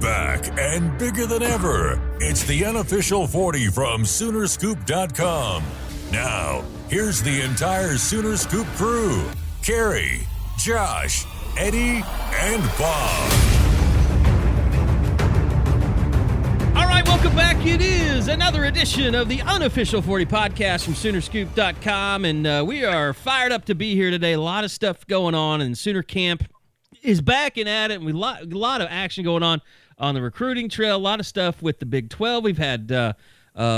back and bigger than ever. It's the unofficial 40 from SoonerScoop.com. Now, here's the entire Sooner Scoop crew. Carey, Josh, Eddie, and Bob. All right, welcome back. It is another edition of the unofficial 40 podcast from SoonerScoop.com, and we are fired up to be here today. A lot of stuff going on, and Sooner Camp is back and at it, and a lot of action going on the recruiting trail, a lot of stuff with the Big 12. We've had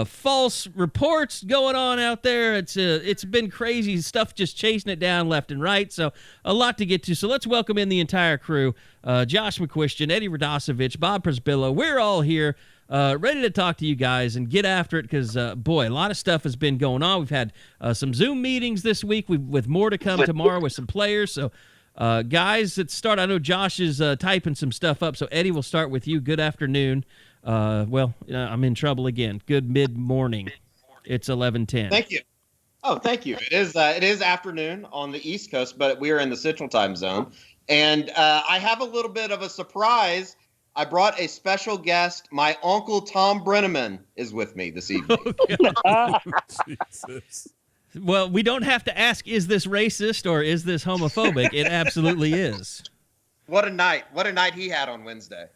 false reports going on out there. It's been crazy stuff, just chasing it down left and right, so a lot to get to. So let's welcome in the entire crew. Josh McQuistion, Eddie Radosevich, Bob Przbillo. We're all here ready to talk to you guys and get after it because, boy, a lot of stuff has been going on. We've had some Zoom meetings this week with more to come tomorrow with some players. So, guys, let's start. I know Josh is typing some stuff up, so Eddie, we'll start with you. Good afternoon. I'm in trouble again. Good mid-morning. It's 11:10. Thank you. Oh, thank you. It is afternoon on the East Coast, but we are in the Central Time Zone. And I have a little bit of a surprise. I brought a special guest. My uncle Tom Brenneman is with me this evening. Oh, Jesus. Well, we don't have to ask, is this racist or is this homophobic? It absolutely is. What a night. What a night he had on Wednesday.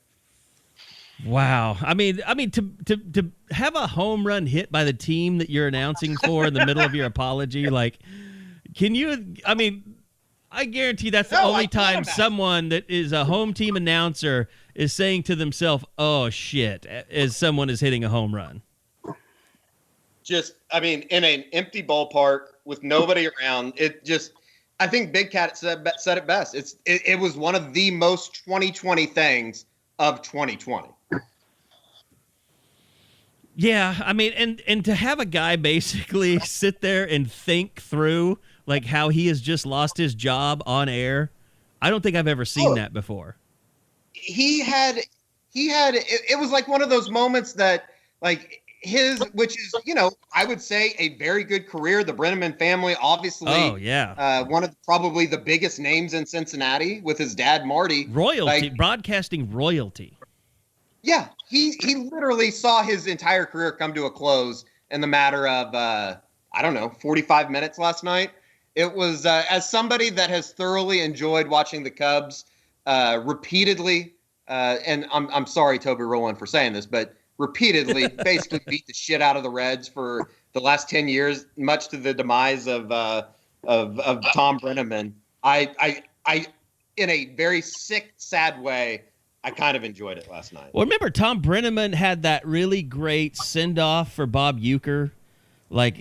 Wow. I mean, to have a home run hit by the team that you're announcing for in the middle of your apology, like, I guarantee that's the only time someone that is a home team announcer is saying to themselves, oh, shit, as someone is hitting a home run. In an empty ballpark with nobody around, I think Big Cat said it best. It was one of the most 2020 things of 2020. Yeah, I mean, and to have a guy basically sit there and think through like how he has just lost his job on air, I don't think I've ever seen that before. It was like one of those moments that like which is, I would say a very good career. The Brenneman family, obviously, one of probably the biggest names in Cincinnati with his dad, Marty. Royalty, broadcasting royalty. Yeah, he literally saw his entire career come to a close in the matter of, 45 minutes last night. It was, as somebody that has thoroughly enjoyed watching the Cubs repeatedly, and I'm sorry, Toby Rowland, for saying this, but repeatedly basically beat the shit out of the Reds for the last 10 years, much to the demise of Tom Brenneman. I in a very sick, sad way, I kind of enjoyed it last night. Well, remember Tom Brenneman had that really great send-off for Bob Uecker? Like,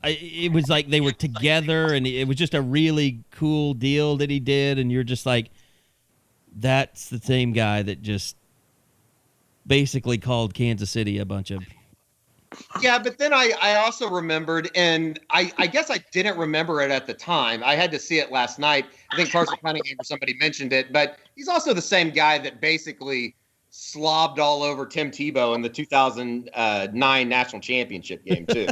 it was like they were together, and it was just a really cool deal that he did, and you're just like, that's the same guy that just basically called Kansas City a bunch of... Yeah, but then I also remembered, and I guess I didn't remember it at the time. I had to see it last night. I think Carson Cunningham or somebody mentioned it, but he's also the same guy that basically slobbed all over Tim Tebow in the 2009 national championship game, too.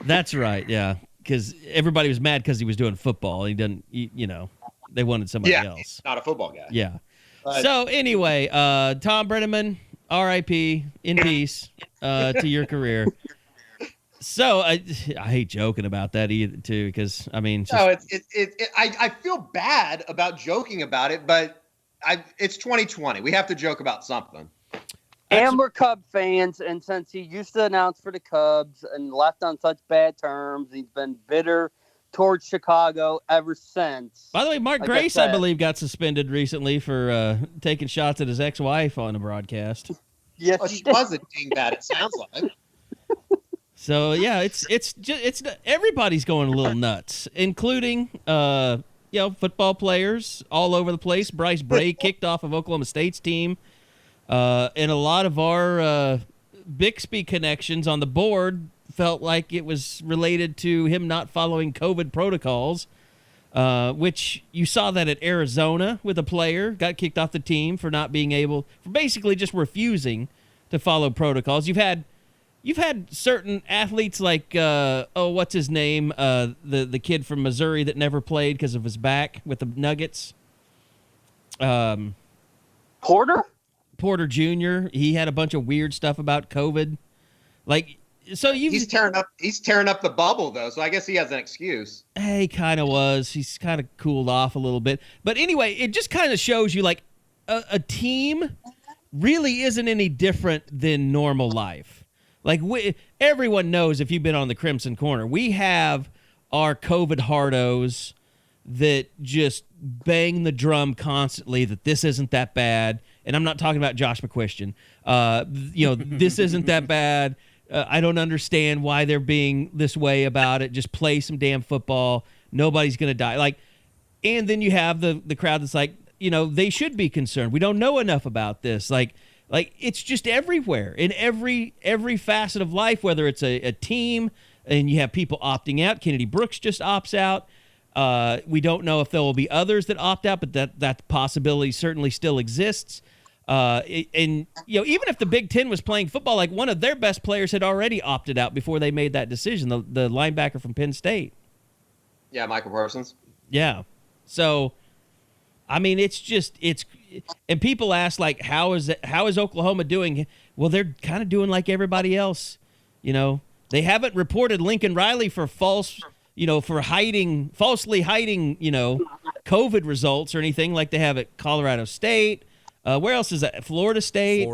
That's right, yeah, because everybody was mad because he was doing football. He doesn't, they wanted somebody else. He's not a football guy. Yeah. So anyway, Tom Brenneman, R.I.P. in peace to your career. So I hate joking about that either too, because I mean, I feel bad about joking about it, but it's 2020. We have to joke about something. And we're Cub fans, and since he used to announce for the Cubs and left on such bad terms, he's been bitter towards Chicago ever since. By the way, Mark Grace, I believe, got suspended recently for taking shots at his ex-wife on a broadcast. Yes, she was a dingbat, it sounds like. So yeah, it's everybody's going a little nuts, including football players all over the place. Bryce Bray kicked off of Oklahoma State's team, and a lot of our Bixby connections on the board felt like it was related to him not following COVID protocols, which you saw that at Arizona with a player got kicked off the team for not being able, for basically just refusing to follow protocols. You've had certain athletes like, what's his name? The kid from Missouri that never played because of his back with the Nuggets. Porter Jr., he had a bunch of weird stuff about COVID. Like, so he's tearing up the bubble though, so I guess he has an excuse. He kind of was. He's kind of cooled off a little bit. But anyway, it just kind of shows you like a team really isn't any different than normal life. Like everyone knows, if you've been on the Crimson Corner, we have our COVID hardos that just bang the drum constantly that this isn't that bad. And I'm not talking about Josh McCuistion. This isn't that bad. I don't understand why they're being this way about it. Just play some damn football. Nobody's going to die. Like, and then you have the crowd that's like, they should be concerned. We don't know enough about this. Like it's just everywhere in every facet of life, whether it's a team and you have people opting out. Kennedy Brooks just opts out. We don't know if there will be others that opt out, but that possibility certainly still exists. Even if the Big Ten was playing football, like one of their best players had already opted out before they made that decision, the linebacker from Penn State. Yeah, Michael Parsons. Yeah. So, I mean, and people ask, like, how is Oklahoma doing? Well, they're kind of doing like everybody else. They haven't reported Lincoln Riley for falsely hiding, COVID results or anything like they have at Colorado State. Where else is that? Florida State.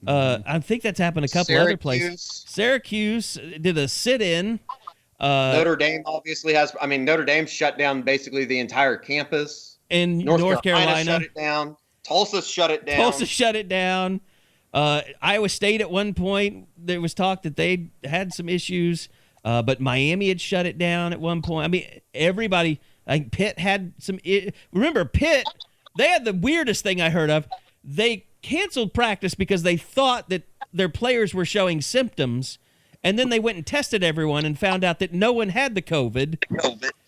I think that's happened a couple other places. Syracuse did a sit-in. Notre Dame obviously has. I mean, Notre Dame shut down basically the entire campus. In North Carolina shut it down. Tulsa shut it down. Iowa State at one point, there was talk that they had some issues, but Miami had shut it down at one point. I mean, everybody. Like Pitt had some. Remember, Pitt. They had the weirdest thing I heard of. They canceled practice because they thought that their players were showing symptoms, and then they went and tested everyone and found out that no one had the COVID.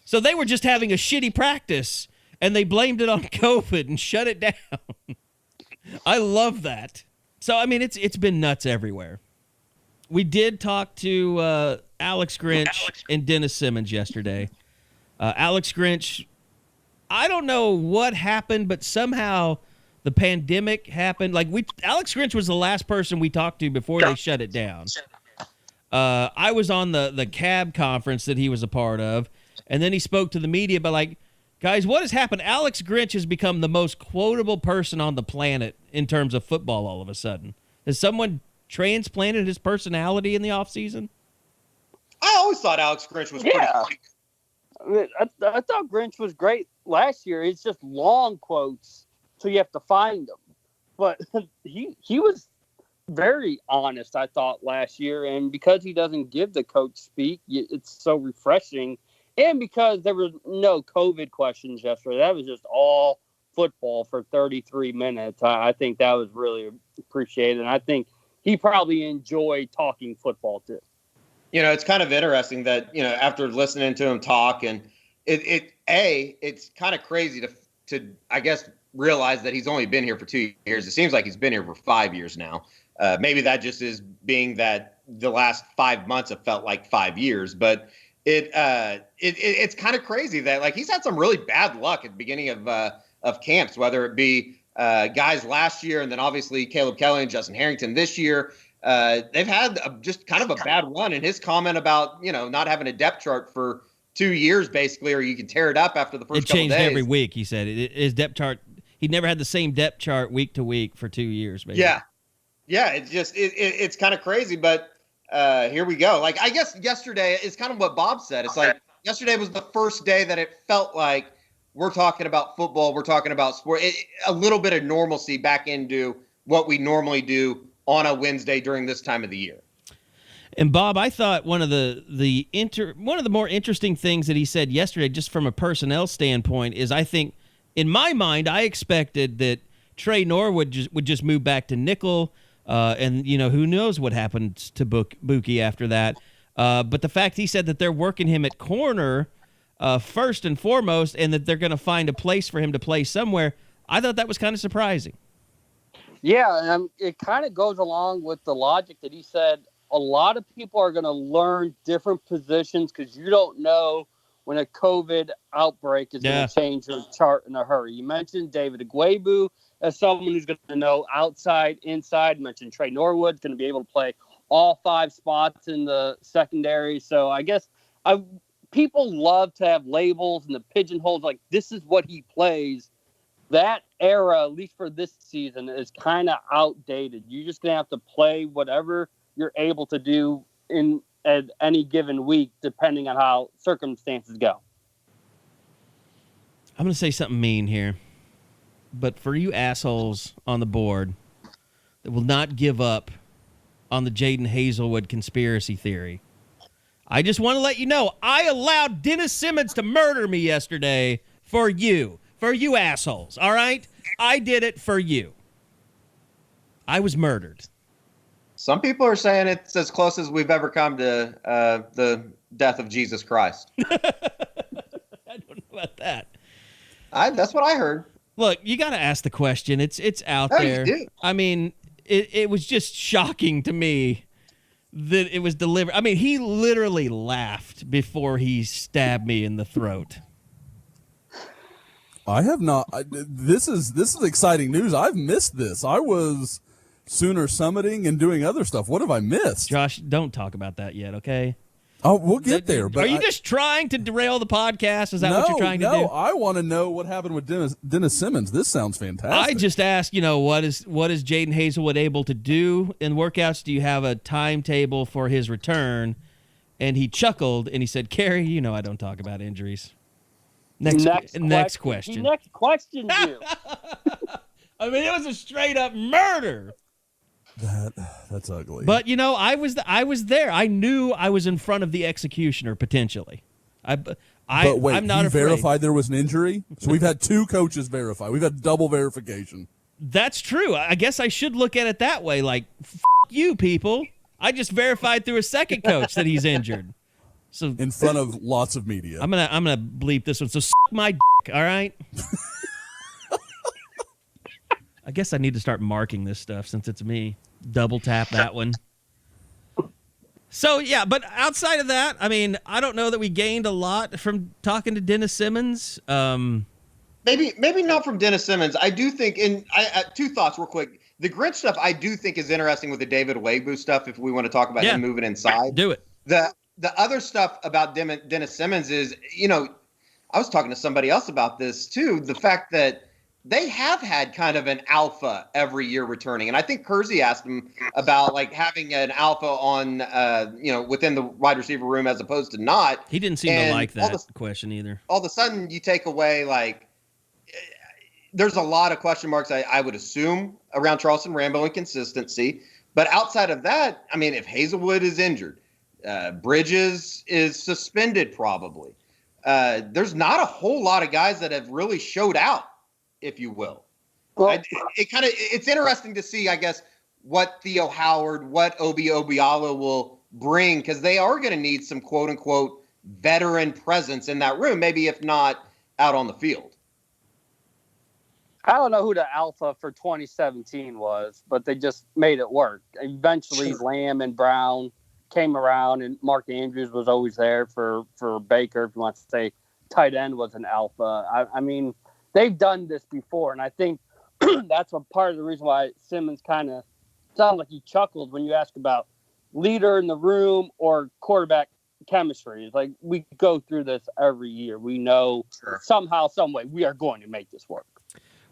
So they were just having a shitty practice, and they blamed it on COVID and shut it down. I love that. So, I mean, it's been nuts everywhere. We did talk to Alex Grinch and Dennis Simmons yesterday. Alex Grinch, I don't know what happened, but somehow the pandemic happened. Like Alex Grinch was the last person we talked to before they shut it down. I was on the CAB conference that he was a part of, and then he spoke to the media about, like, guys, what has happened? Alex Grinch has become the most quotable person on the planet in terms of football all of a sudden. Has someone transplanted his personality in the offseason? I always thought Alex Grinch was pretty funny. I thought Grinch was great last year. It's just long quotes, so you have to find them. But he was very honest, I thought, last year. And because he doesn't give the coach speak, it's so refreshing. And because there were no COVID questions yesterday, that was just all football for 33 minutes. I think that was really appreciated. And I think he probably enjoyed talking football, too. It's kind of interesting that, after listening to him talk, and it's kind of crazy to I guess, realize that he's only been here for 2 years. It seems like he's been here for 5 years now. Maybe that just is being that the last 5 months have felt like 5 years, but it's kind of crazy that, like, he's had some really bad luck at the beginning of camps, whether it be guys last year and then obviously Caleb Kelly and Justin Harrington this year. They've had just kind of a bad run. And his comment about, not having a depth chart for 2 years, basically, or you can tear it up after the first couple days. It changed every week, he said. His depth chart, he never had the same depth chart week to week for 2 years, basically. Yeah, it's kind of crazy, but here we go. Like, I guess yesterday is kind of what Bob said. It's like yesterday was the first day that it felt like we're talking about football, we're talking about sport, a little bit of normalcy back into what we normally do on a Wednesday during this time of the year. And Bob, I thought one of the more interesting things that he said yesterday, just from a personnel standpoint, is I think, in my mind, I expected that Trey Norwood would just move back to nickel, and who knows what happens to Buki after that. But the fact he said that they're working him at corner first and foremost, and that they're going to find a place for him to play somewhere, I thought that was kind of surprising. Yeah, and it kind of goes along with the logic that he said. A lot of people are going to learn different positions because you don't know when a COVID outbreak is going to change your chart in a hurry. You mentioned David Agwebu as someone who's going to know outside, inside. I mentioned Trey Norwood's going to be able to play all 5 spots in the secondary. So I guess people love to have labels and the pigeonholes, like this is what he plays. That era, at least for this season, is kind of outdated. You're just going to have to play whatever you're able to do at any given week, depending on how circumstances go. I'm going to say something mean here, but for you assholes on the board that will not give up on the Jaden Hazelwood conspiracy theory, I just want to let you know I allowed Dennis Simmons to murder me yesterday for you assholes, all right? I did it for you. I was murdered. Some people are saying it's as close as we've ever come to the death of Jesus Christ. I don't know about that. That's what I heard. Look, you got to ask the question. It's out there. You do. I mean, it was just shocking to me that it was delivered. I mean, he literally laughed before he stabbed me in the throat. I have not. This is exciting news. I've missed this. I was Sooner summiting and doing other stuff. What have I missed? Josh, don't talk about that yet, okay? Oh, we'll get there. But are you just trying to derail the podcast? Is that what you're trying to do? No, I want to know what happened with Dennis Simmons. This sounds fantastic. I just asked, what is Jaden Hazelwood able to do in workouts? Do you have a timetable for his return? And he chuckled and he said, Carey, I don't talk about injuries. Next question. He next questioned you. I mean, it was a straight up murder. That's ugly. But I was there. I knew I was in front of the executioner potentially. But wait, I'm not afraid. Verified there was an injury? So we've had 2 coaches verify. We've had double verification. That's true. I guess I should look at it that way. Like, you people. I just verified through a second coach that he's injured. So in front of lots of media. I'm gonna bleep this one. So suck my dick, all right? I guess I need to start marking this stuff since it's me. Double tap that one. So, yeah, but outside of that, I mean, I don't know that we gained a lot from talking to Dennis Simmons. Maybe not from Dennis Simmons. I do think, and 2 thoughts real quick. The Grinch stuff I do think is interesting with the David Wagbu stuff if we want to talk about him moving inside. Do it. The other stuff about Dennis Simmons is, I was talking to somebody else about this too, the fact that they have had kind of an alpha every year returning. And I think Kersey asked him about like having an alpha on, within the wide receiver room as opposed to not. He didn't seem to like that question either. All of a sudden you take away there's a lot of question marks, I would assume, around Charleston Rambo and consistency. But outside of that, I mean, if Hazelwood is injured, Bridges is suspended probably. There's not a whole lot of guys that have really showed out, if you will. Well, it's interesting to see, I guess, what Theo Howard, what Obi Obialo will bring, because they are going to need some quote unquote veteran presence in that room, maybe if not out on the field. I don't know who the alpha for 2017 was, but they just made it work. Eventually, Lamb and Brown came around, and Mark Andrews was always there for Baker. If you want to say tight end was an alpha. I mean, they've done this before, and I think that's a part of the reason why Simmons kind of sounded like he chuckled when you ask about leader in the room or quarterback chemistry. It's like we go through this every year. We know somehow, some way, we are going to make this work.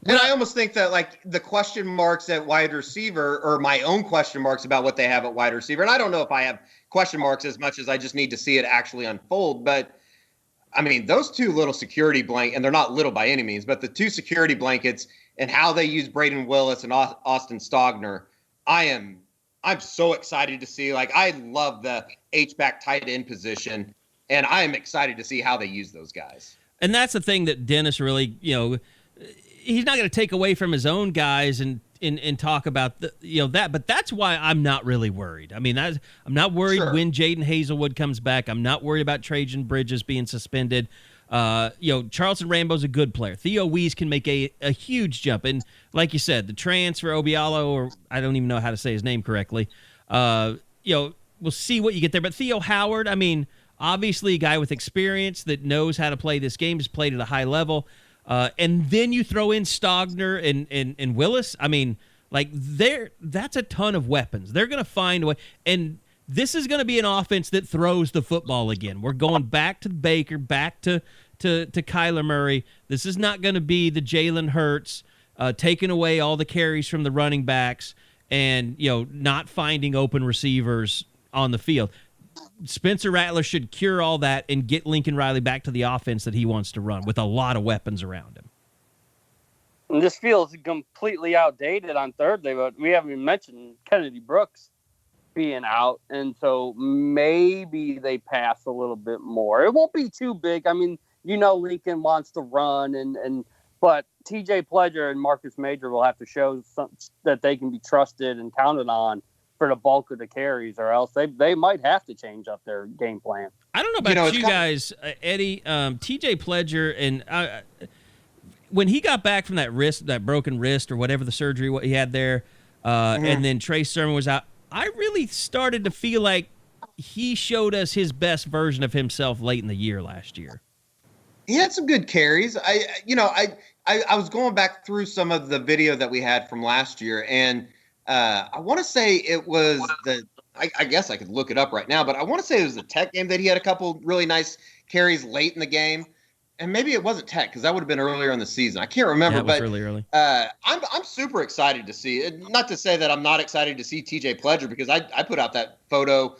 And I almost think that like the question marks at wide receiver, or my own question marks about what they have at wide receiver, and I don't know if I have question marks as much as I just need to see it actually unfold, but I mean, those 2 little security blankets, and they're not little by any means, but the 2 security blankets and how they use Braden Willis and Austin Stogner, I'm so excited to see. Like, I love the H-back tight end position, and I am excited to see how they use those guys. And that's the thing that Dennis really, he's not going to take away from his own guys and talk about that, but that's why I'm not really worried. I mean, I'm not worried when Jaden Hazelwood comes back. I'm not worried about Trajan Bridges being suspended. Charleston Rambo's a good player. Theo Weiss can make a huge jump, and like you said, the transfer Obialo, or I don't even know how to say his name correctly. We'll see what you get there. But Theo Howard, I mean, obviously a guy with experience that knows how to play this game, has played at a high level. And then you throw in Stogner and Willis. I mean, like, that's a ton of weapons. They're going to find a way. And this is going to be an offense that throws the football again. We're going back to Baker, back to Kyler Murray. This is not going to be the Jalen Hurts taking away all the carries from the running backs and, not finding open receivers on the field. Spencer Rattler should cure all that and get Lincoln Riley back to the offense that he wants to run with a lot of weapons around him. And this feels completely outdated on Thursday, but we haven't even mentioned Kennedy Brooks being out, and so maybe they pass a little bit more. It won't be too big. I mean, Lincoln wants to run, but TJ Pledger and Marcus Major will have to show that they can be trusted and counted on for the bulk of the carries, or else they might have to change up their game plan. I don't know about you guys, Eddie. TJ Pledger, and when he got back from that broken wrist or whatever the surgery he had there, and then Trey Sermon was out, I really started to feel like he showed us his best version of himself late in the year last year. He had some good carries. I was going back through some of the video that we had from last year, and I want to say it was I guess I could look it up right now, but I want to say it was the Tech game that he had a couple really nice carries late in the game. And maybe it wasn't Tech, because that would have been earlier in the season. I can't remember, but really early. I'm super excited to see it. Not to say that I'm not excited to see TJ Pledger, because I put out that photo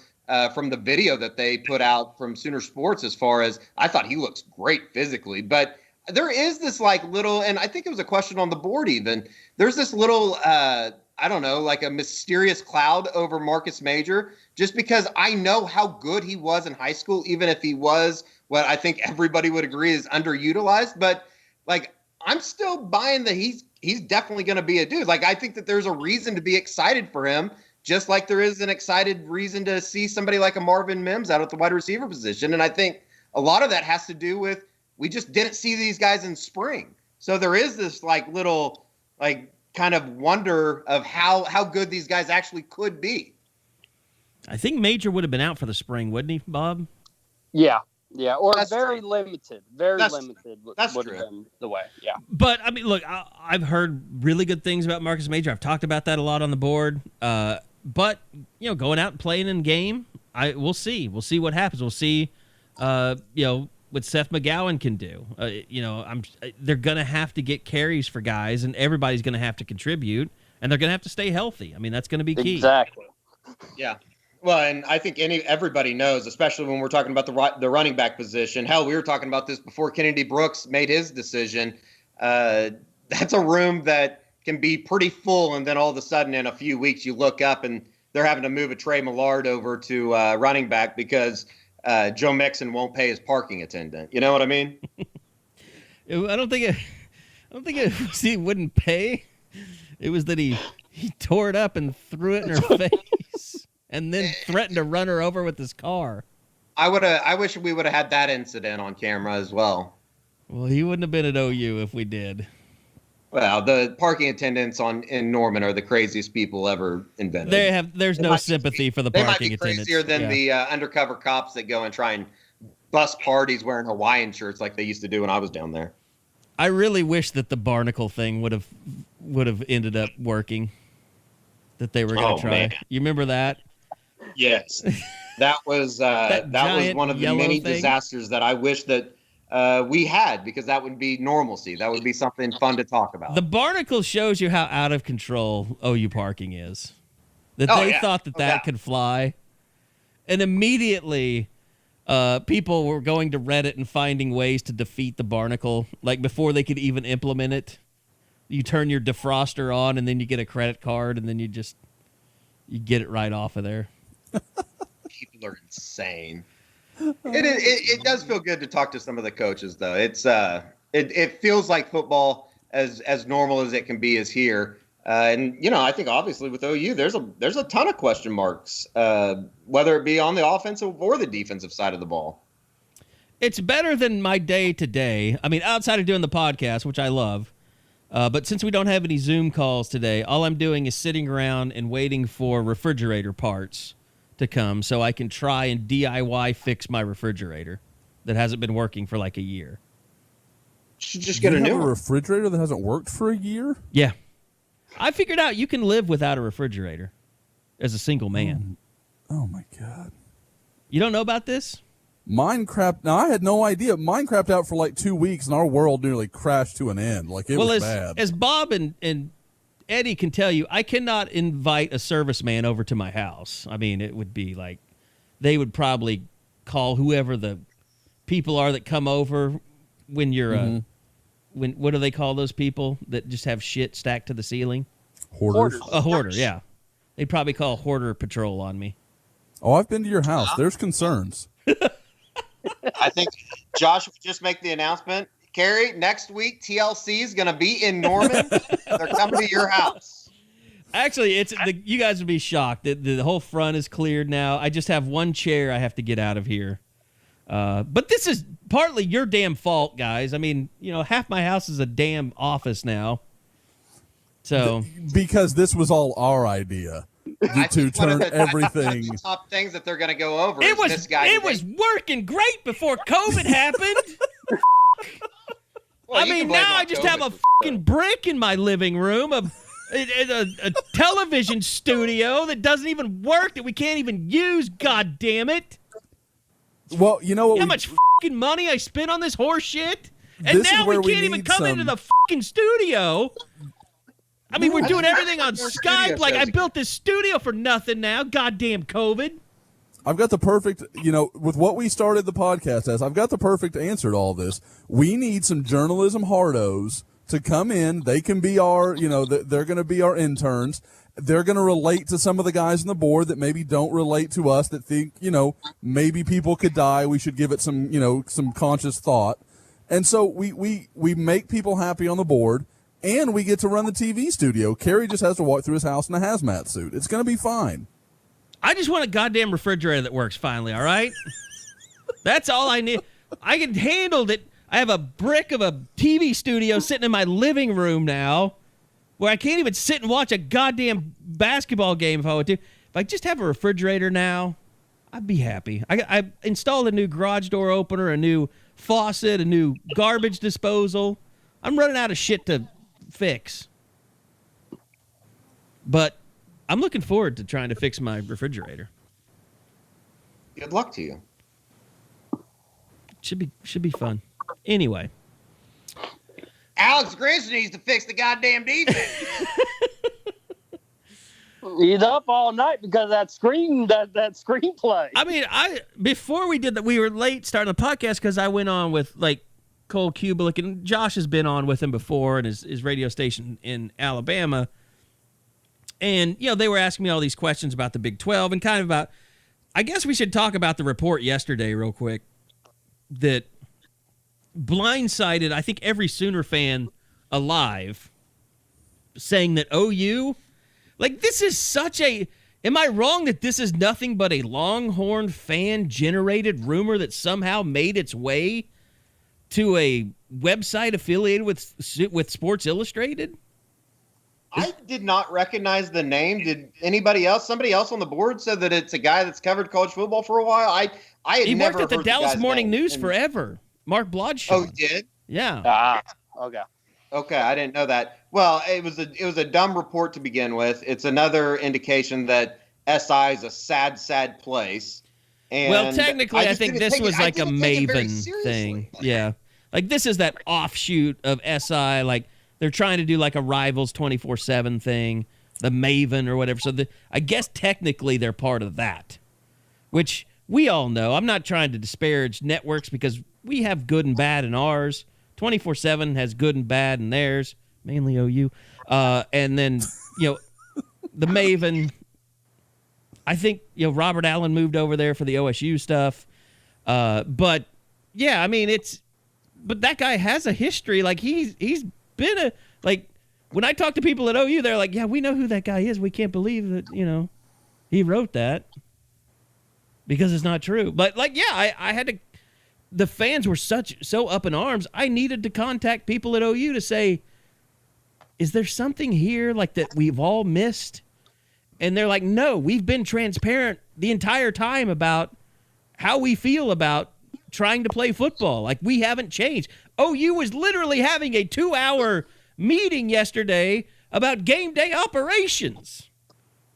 from the video that they put out from Sooner Sports, as far as I thought he looks great physically. But there is this little, and I think it was a question on the board even, there's this little, I don't know, like a mysterious cloud over Marcus Major, just because I know how good he was in high school, even if he was what I think everybody would agree is underutilized. But I'm still buying that he's definitely going to be a dude. I think that there's a reason to be excited for him, just like there is an excited reason to see somebody like a Marvin Mims out at the wide receiver position. And I think a lot of that has to do with, we just didn't see these guys in spring. So there is this little kind of wonder of how good these guys actually could be. I think Major would have been out for the spring, wouldn't he, Bob? Yeah, or That's very true. limited. Very That's limited true. That's would true. have been the way, yeah. But, I mean, look, I've heard really good things about Marcus Major. I've talked about that a lot on the board. But, going out and playing in game, we'll see. We'll see what happens. We'll see, what Seth McGowan can do. They're going to have to get carries for guys, and everybody's going to have to contribute, and they're going to have to stay healthy. I mean, that's going to be key. Exactly. Yeah. Well, and I think everybody knows, especially when we're talking about the running back position. Hell, we were talking about this before Kennedy Brooks made his decision. That's a room that can be pretty full, and then all of a sudden in a few weeks you look up and they're having to move a Trey Millard over to running back because Joe Mixon won't pay his parking attendant. You know what I mean? I don't think it was he wouldn't pay. It was that he tore it up and threw it in her face. And then threatened to run her over with his car. I wish we would have had that incident on camera as well. Well, he wouldn't have been at OU if we did. Well, the parking attendants in Norman are the craziest people ever invented. There's no sympathy for the parking attendants. They might be crazier than the undercover cops that go and try and bust parties wearing Hawaiian shirts like they used to do when I was down there. I really wish that the barnacle thing would have ended up working. That they were going to try. Man. You remember that? Yes, that was one of the many disasters that I wish that we had, because that would be normalcy. That would be something fun to talk about. The barnacle shows you how out of control OU parking is. That they thought that could fly, and immediately people were going to Reddit and finding ways to defeat the barnacle, before they could even implement it. You turn your defroster on, and then you get a credit card, and then you get it right off of there. People are insane. It does feel good to talk to some of the coaches, though. It feels like football as normal as it can be is here. And I think obviously with OU, there's a ton of question marks, whether it be on the offensive or the defensive side of the ball. It's better than my day to day. I mean, outside of doing the podcast, which I love. But since we don't have any Zoom calls today, all I'm doing is sitting around and waiting for refrigerator parts to come so I can try and DIY fix my refrigerator that hasn't been working for a year. Should just get a You new have a one. refrigerator that hasn't worked for a year? Yeah. I figured out you can live without a refrigerator as a single man. Oh my God. You don't know about this? Mine crapped. Now, I had no idea. Mine crapped out for like 2 weeks, and our world nearly crashed to an end. Like, it was bad. As Bob and Eddie can tell you, I cannot invite a serviceman over to my house. I mean, it would be like they would probably call whoever the people are that come over when you're what do they call those people that just have shit stacked to the ceiling? Hoarders. A hoarder, yeah. They'd probably call hoarder patrol on me. Oh, I've been to your house. There's concerns. I think Josh would just make the announcement. Carey, next week TLC is going to be in Norman. They're coming to your house. Actually, you guys would be shocked. The whole front is cleared now. I just have one chair I have to get out of here. But this is partly your damn fault, guys. I mean, half my house is a damn office now. So Because this was all our idea. To turn everything. The top things that they're going to go over. it is was this guy. it was working great before COVID happened. Well, I you can mean, blame now on I just COVID have a for fucking brick in my living room, a television studio that doesn't even work, that we can't even use. God damn it! Well, you know what? You know how much fucking money I spent on this horse shit, and This is now we where we can't even need come into the fucking studio. I mean, we're doing everything on More Skype. studio Like, I shows built this studio for nothing now. Goddamn COVID. I've got the perfect, with what we started the podcast as, I've got the perfect answer to all this. We need some journalism hardos to come in. They can be our, they're going to be our interns. They're going to relate to some of the guys on the board that maybe don't relate to us, that think, maybe people could die. We should give it some, some conscious thought. And so we make people happy on the board, and we get to run the TV studio. Carey just has to walk through his house in a hazmat suit. It's going to be fine. I just want a goddamn refrigerator that works finally, all right? That's all I need. I can handle it. I have a brick of a TV studio sitting in my living room now where I can't even sit and watch a goddamn basketball game if I want to. If I just have a refrigerator now, I'd be happy. I installed a new garage door opener, a new faucet, a new garbage disposal. I'm running out of shit to fix. But I'm looking forward to trying to fix my refrigerator. Good luck to you. Should be fun. Anyway, Alex Grinch needs to fix the goddamn defense. He's up all night because of that screenplay. I mean, before we did that, we were late starting the podcast because I went on with like Cole Kubelik, and Josh has been on with him before and his radio station in Alabama. And, they were asking me all these questions about the Big 12 and kind of about, I guess we should talk about the report yesterday real quick that blindsided, I think, every Sooner fan alive, saying that OU, like, this is such a, am I wrong that this is nothing but a Longhorn fan-generated rumor that somehow made its way to a website affiliated with Sports Illustrated? I did not recognize the name. Did anybody else? Somebody else on the board said that it's a guy that's covered college football for a while. I had He never worked at the heard Dallas guy's Morning name. News And- forever. Mark Blodshot. Oh, he did? Yeah. Okay. Okay, I didn't know that. Well, it was a dumb report to begin with. It's another indication that SI is a sad place. And Well, technically, I just think didn't this take was I like a didn't take it very Maven seriously. thing. Yeah. Like, this is that offshoot of SI. Like, they're trying to do like a Rivals 24/7 thing, the Maven or whatever. So I guess technically they're part of that, which we all know. I'm not trying to disparage networks because we have good and bad in ours. 24/7 has good and bad in theirs, mainly OU. And then, the Maven, I think, Robert Allen moved over there for the OSU stuff. But yeah, I mean, but that guy has a history. Like, he's been when I talk to people at OU, they're like, yeah, we know who that guy is. We can't believe that, he wrote that because it's not true. But I had to, the fans were so up in arms. I needed to contact people at OU to say, is there something here like that we've all missed? And they're like, no, we've been transparent the entire time about how we feel about trying to play football. Like, we haven't changed. OU was literally having a 2-hour meeting yesterday about game day operations.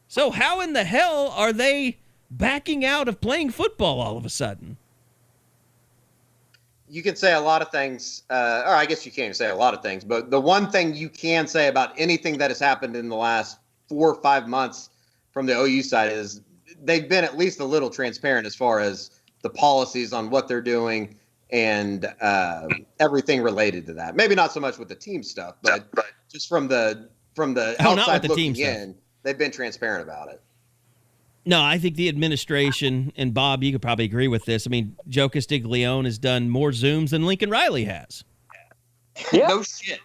So how in the hell are they backing out of playing football all of a sudden? You can say a lot of things, or I guess you can't say a lot of things, but the one thing you can say about anything that has happened in the last 4 or 5 months from the OU side is they've been at least a little transparent as far as the policies on what they're doing and everything related to that. Maybe not so much with the team stuff, but just from the outside looking in, they've been transparent about it. No, I think the administration, and Bob, you could probably agree with this. I mean, Joe Castiglione has done more Zooms than Lincoln Riley has. Yeah. No shit.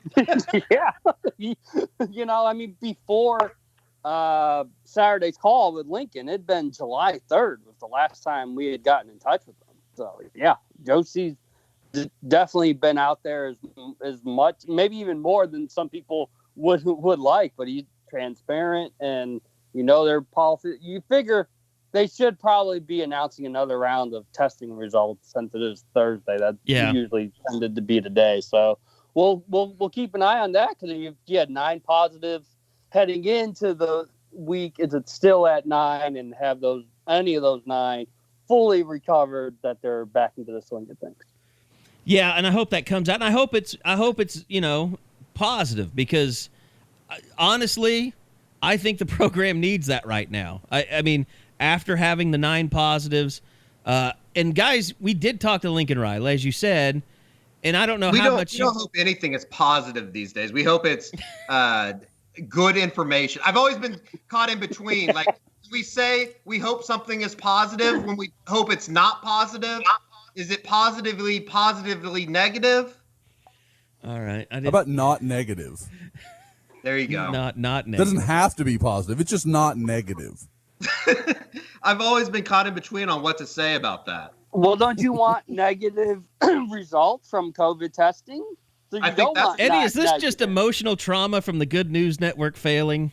Yeah. I mean, before Saturday's call with Lincoln, it'd been July 3rd was the last time we had gotten in touch with them. So, yeah, Josie's definitely been out there as much, maybe even more than some people would like, but he's transparent and their policy. You figure they should probably be announcing another round of testing results since it is Thursday. That usually tended to be today. So we'll keep an eye on that because you had 9 positives heading into the week. Is it still at 9 and have any of those 9 fully recovered that they're back into the swing of things? Yeah, and I hope that comes out. And I hope it's positive because honestly, I think the program needs that right now. I mean, after having the 9 positives, and guys, we did talk to Lincoln Riley, as you said, and I don't know how much. We don't hope anything is positive these days. We hope it's good information. I've always been caught in between. Like we say, we hope something is positive when we hope it's not positive. Is it positively negative? All right. How about not negative? There you go. Not negative. It doesn't have to be positive. It's just not negative. I've always been caught in between on what to say about that. Well, don't you want negative results from COVID testing? So I think that's Eddie, is this negative. just emotional trauma from the Good News Network failing?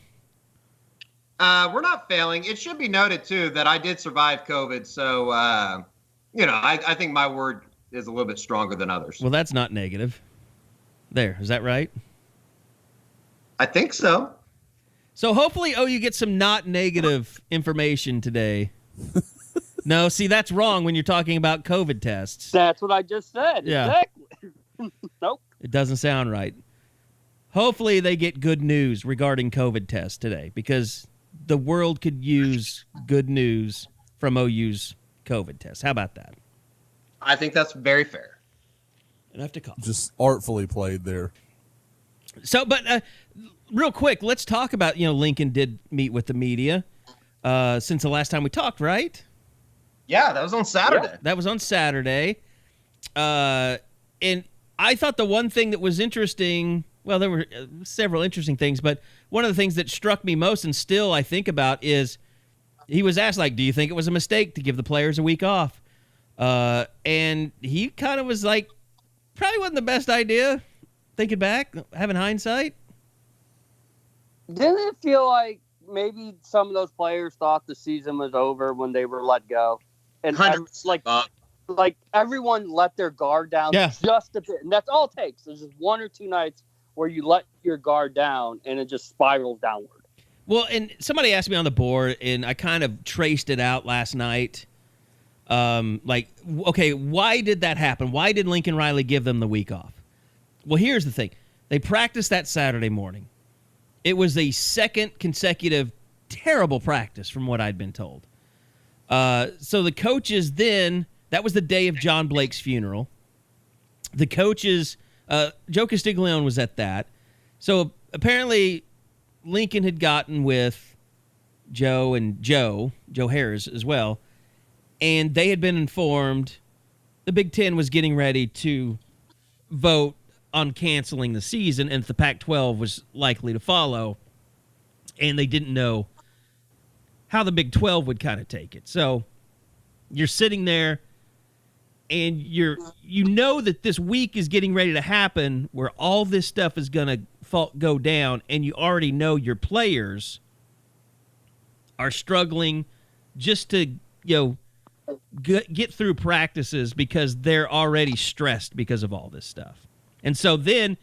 We're not failing. It should be noted, too, that I did survive COVID. So, I think my word is a little bit stronger than others. Well, that's not negative. There. Is that right? I think so. So hopefully OU gets some not negative information today. No, see, that's wrong when you're talking about COVID tests. That's what I just said. Yeah. Exactly. Nope. It doesn't sound right. Hopefully they get good news regarding COVID tests today because the world could use good news from OU's COVID test. How about that? I think that's very fair. Enough to call. Just artfully played there. So, but real quick, let's talk about, Lincoln did meet with the media since the last time we talked, right? Yeah, that was on Saturday. Yeah, that was on Saturday. And I thought the one thing that was interesting, well, there were several interesting things, but one of the things that struck me most and still I think about is he was asked, do you think it was a mistake to give the players a week off? And he kind of was like, probably wasn't the best idea. Thinking back, having hindsight. Didn't it feel like maybe some of those players thought the season was over when they were let go? And like everyone let their guard down just a bit. And that's all it takes. There's just 1 or 2 nights where you let your guard down and it just spirals downward. Well, and somebody asked me on the board, and I kind of traced it out last night. Okay, why did that happen? Why did Lincoln Riley give them the week off? Well, here's the thing. They practiced that Saturday morning. It was a second consecutive terrible practice from what I'd been told. So the coaches then, that was the day of John Blake's funeral. The coaches, Joe Castiglione was at that. So apparently Lincoln had gotten with Joe and Joe Harris as well, and they had been informed the Big Ten was getting ready to vote on canceling the season, and the Pac-12 was likely to follow, and they didn't know how the Big 12 would kind of take it. So you're sitting there, and you know that this week is getting ready to happen where all this stuff is going to go down, and you already know your players are struggling just to get through practices because they're already stressed because of all this stuff. And so then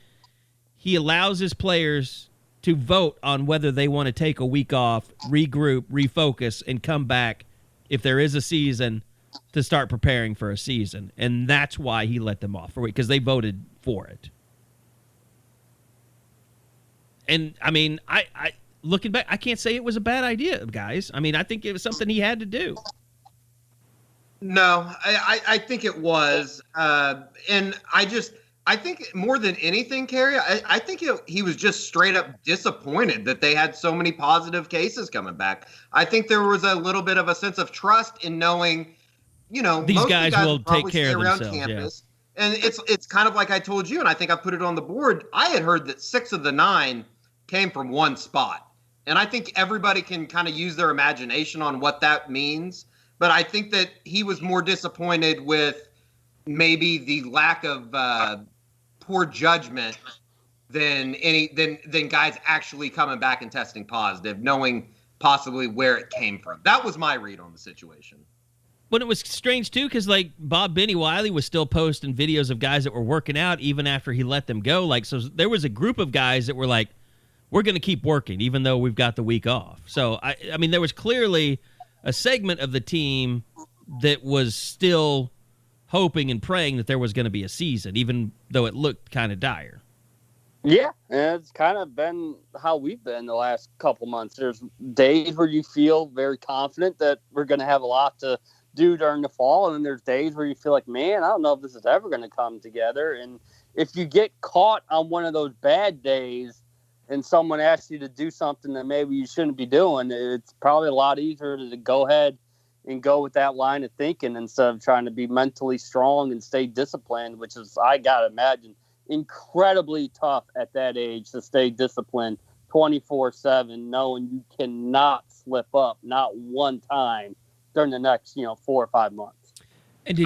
he allows his players to vote on whether they want to take a week off, regroup, refocus, and come back if there is a season to start preparing for a season. And that's why he let them off for a week, because they voted for it. And, I mean, I looking back, I can't say it was a bad idea, guys. I mean, I think it was something he had to do. No, I think it was. And I think more than anything, Carey, I think he was just straight up disappointed that they had so many positive cases coming back. I think there was a little bit of a sense of trust in knowing, these most guys will take care of around themselves. campus. Yeah. And it's kind of like I told you, and I think I put it on the board. I had heard that 6 of the 9 came from one spot. And I think everybody can kind of use their imagination on what that means. But I think that he was more disappointed with maybe the lack of poor judgment than guys actually coming back and testing positive, knowing possibly where it came from. That was my read on the situation. But it was strange, too, because, like, Bob Benny Wiley was still posting videos of guys that were working out even after he let them go. Like, so there was a group of guys that were like, we're going to keep working even though we've got the week off. So, I mean, there was clearly a segment of the team that was still hoping and praying that there was going to be a season, even though it looked kind of dire. Yeah, and it's kind of been how we've been the last couple months. There's days where you feel very confident that we're going to have a lot to do during the fall, and then there's days where you feel like, man, I don't know if this is ever going to come together. And if you get caught on one of those bad days and someone asks you to do something that maybe you shouldn't be doing, it's probably a lot easier to go ahead and go with that line of thinking instead of trying to be mentally strong and stay disciplined, which is, I got to imagine, incredibly tough at that age to stay disciplined 24/7, knowing you cannot slip up not one time during the next 4 or 5 months. And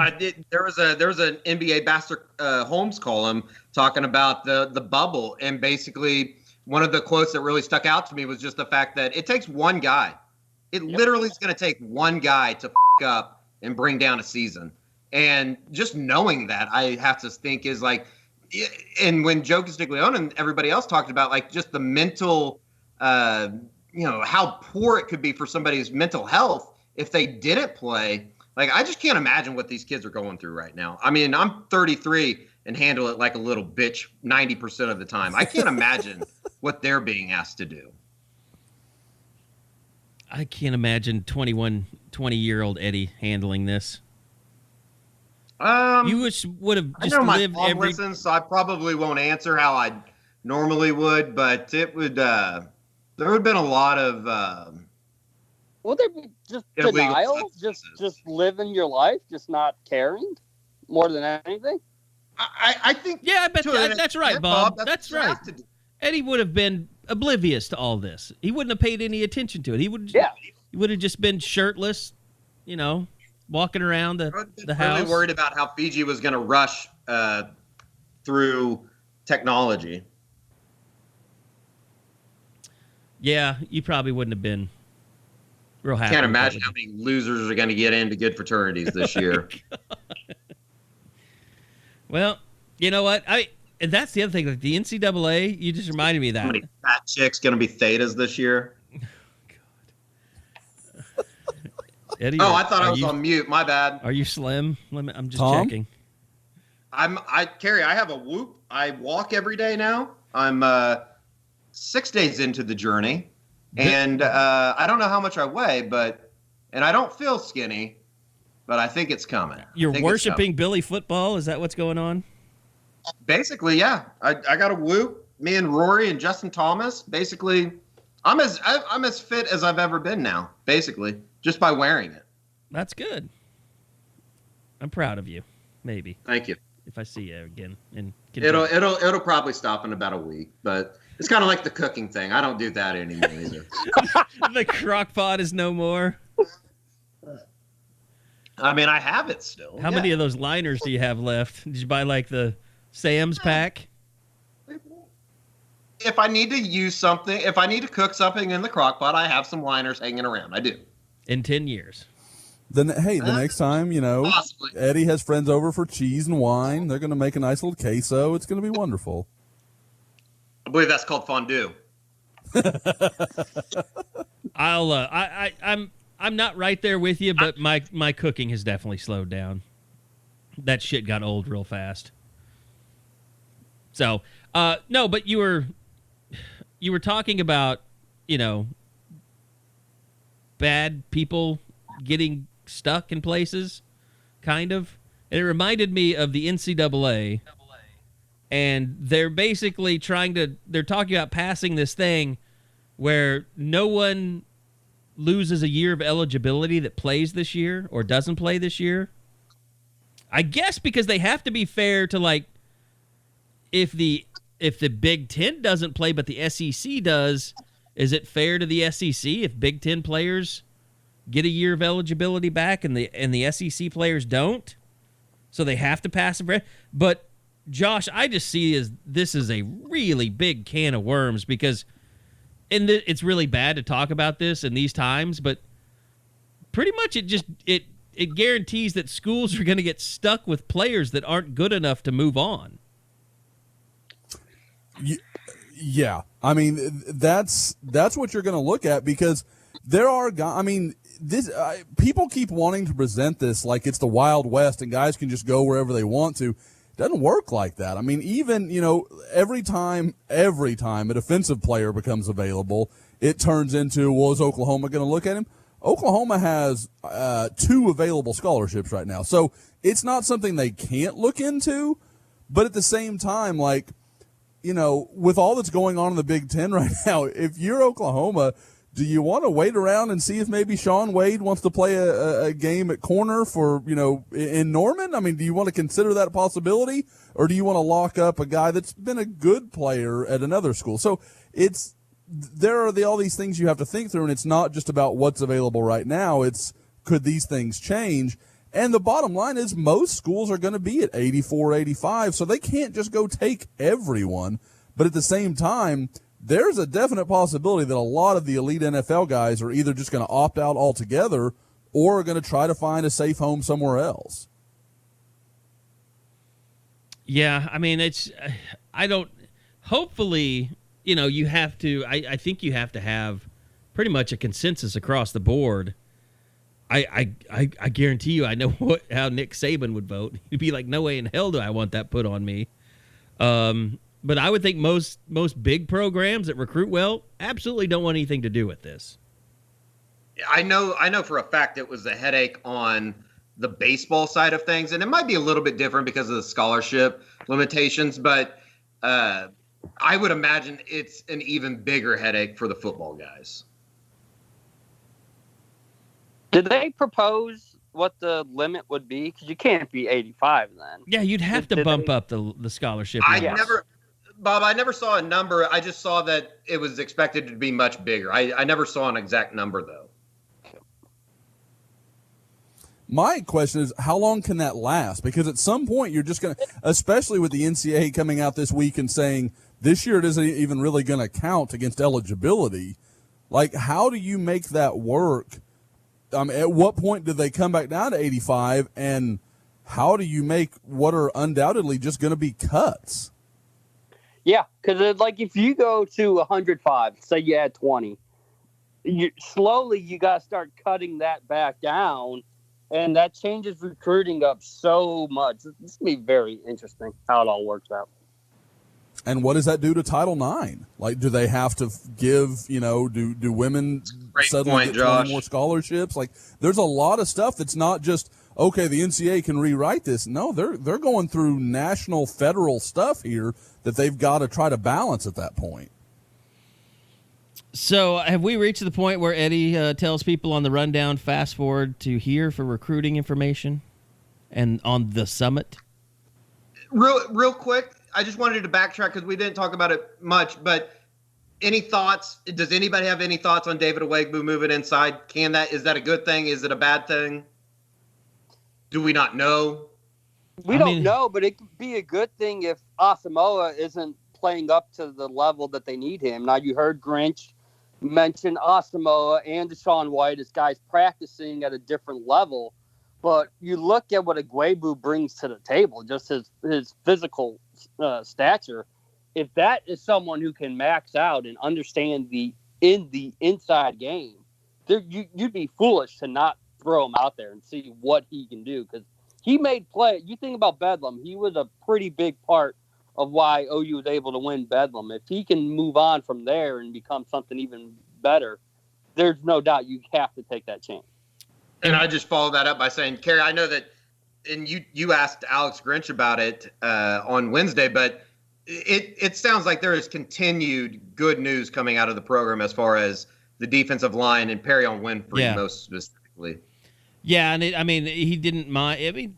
there was an NBA Baxter Holmes column talking about the bubble, and basically one of the quotes that really stuck out to me was just the fact that it takes one guy. It literally is going to take one guy to up and bring down a season. And just knowing that, I have to think is like, and when Joe Castiglione and everybody else talked about like just the mental, how poor it could be for somebody's mental health if they didn't play. Like, I just can't imagine what these kids are going through right now. I mean, I'm 33 and handle it like a little bitch 90% of the time. I can't imagine what they're being asked to do. I can't imagine 20-year-old Eddie handling this. You would have just lived every. Listens, so I probably won't answer how I normally would, but it would. There would have been a lot of. Would there be just denial, just living your life, just not caring, more than anything? I think. Yeah, I bet that's right, Bob. That's right. Eddie would have been oblivious to all this. He wouldn't have paid any attention to it. He would. Yeah. He would have just been shirtless, walking around the house. Really worried about how Fiji was going to rush through technology. Yeah, you probably wouldn't have been real happy. Can't imagine how many losers are going to get into good fraternities this year. Well, you know what? And that's the other thing. Like the NCAA, you just reminded me of that. How many fat chicks going to be thetas this year? Eddie, I thought I was on mute. My bad. Are you slim? I'm just Tom? checking. Carey, I have a Whoop. I walk every day now. I'm 6 days into the journey, and I don't know how much I weigh, and I don't feel skinny, but I think it's coming. You're worshiping Billy football? Is that what's going on? Basically, yeah. I got a Whoop. Me and Rory and Justin Thomas. Basically, I'm as fit as I've ever been now. Basically. Just by wearing it. That's good. I'm proud of you. Maybe. Thank you. If I see you again, and it'll probably stop in about a week, but it's kind of like the cooking thing. I don't do that anymore either. The crock pot is no more. I mean, I have it still. How many of those liners do you have left? Did you buy like the Sam's pack? If I need to use something, if I need to cook something in the crock pot, I have some liners hanging around. I do. In 10 years. Then hey, the next time, Possibly. Eddie has friends over for cheese and wine. They're going to make a nice little queso. It's going to be wonderful. I believe that's called fondue. I'm not right there with you, but my cooking has definitely slowed down. That shit got old real fast. So, no, but you were talking about, bad people getting stuck in places, kind of. And it reminded me of the NCAA. And they're basically they're talking about passing this thing where no one loses a year of eligibility that plays this year or doesn't play this year. I guess because they have to be fair to, like, if the Big Ten doesn't play but the SEC does, is it fair to the SEC if Big Ten players get a year of eligibility back and the SEC players don't? So they have to pass it. But Josh, I just see this is a really big can of worms because it's really bad to talk about this in these times, but pretty much it guarantees that schools are going to get stuck with players that aren't good enough to move on. Yeah. I mean, that's what you're going to look at because there are guys, I mean, people keep wanting to present this like it's the Wild West and guys can just go wherever they want to. It doesn't work like that. I mean, even, every time a defensive player becomes available, it turns into, well, is Oklahoma going to look at him? Oklahoma has 2 available scholarships right now. So it's not something they can't look into, but at the same time, like, with all that's going on in the Big Ten right now, if you're Oklahoma, do you want to wait around and see if maybe Shaun Wade wants to play a game at corner for, in Norman? I mean, do you want to consider that a possibility? Or do you want to lock up a guy that's been a good player at another school? So there are all these things you have to think through, and it's not just about what's available right now. It's could these things change? And the bottom line is most schools are going to be at 84, 85, so they can't just go take everyone. But at the same time, there's a definite possibility that a lot of the elite NFL guys are either just going to opt out altogether or are going to try to find a safe home somewhere else. Yeah, I mean, hopefully, you have to, I think you have to have pretty much a consensus across the board. I guarantee you I know how Nick Saban would vote. He'd be like, no way in hell do I want that put on me. But I would think most big programs that recruit well absolutely don't want anything to do with this. I know for a fact it was a headache on the baseball side of things, and it might be a little bit different because of the scholarship limitations, but I would imagine it's an even bigger headache for the football guys. Did they propose what the limit would be? Because you can't be 85 then. Yeah, you'd have to bump up the scholarship. Bob, I never saw a number. I just saw that it was expected to be much bigger. I never saw an exact number, though. My question is, how long can that last? Because at some point, you're just going to, especially with the NCAA coming out this week and saying this year it isn't even really going to count against eligibility. Like, how do you make that work? At what point do they come back down to 85? And how do you make what are undoubtedly just going to be cuts? Yeah, because if you go to 105, say you had 20, you got to start cutting that back down, and that changes recruiting up so much. This will be very interesting how it all works out. And what does that do to Title IX? Like, do they have to give, do women suddenly get 20 more scholarships? Like, there's a lot of stuff that's not just, okay, the NCAA can rewrite this. No, they're going through national, federal stuff here that they've got to try to balance at that point. So have we reached the point where Eddie tells people on the rundown, fast forward to here for recruiting information and on the summit? Real quick, I just wanted to backtrack because we didn't talk about it much, but any thoughts? Does anybody have any thoughts on David Owegbu moving inside? Is that a good thing? Is it a bad thing? Do we not know? We don't know, but it could be a good thing if Asamoah isn't playing up to the level that they need him. Now, you heard Grinch mention Asamoah and Deshaun White as guys practicing at a different level. But you look at what Aguebu brings to the table, just his physical stature. If that is someone who can max out and understand the inside game, you'd be foolish to not throw him out there and see what he can do, because he made play. You think about Bedlam, he was a pretty big part of why OU was able to win Bedlam. If he can move on from there and become something even better, there's no doubt you have to take that chance. And I just follow that up by saying, Carey, I know that, and you asked Alex Grinch about it on Wednesday, but it sounds like there is continued good news coming out of the program as far as the defensive line and Perrion Winfrey most specifically. Yeah, and he didn't mind.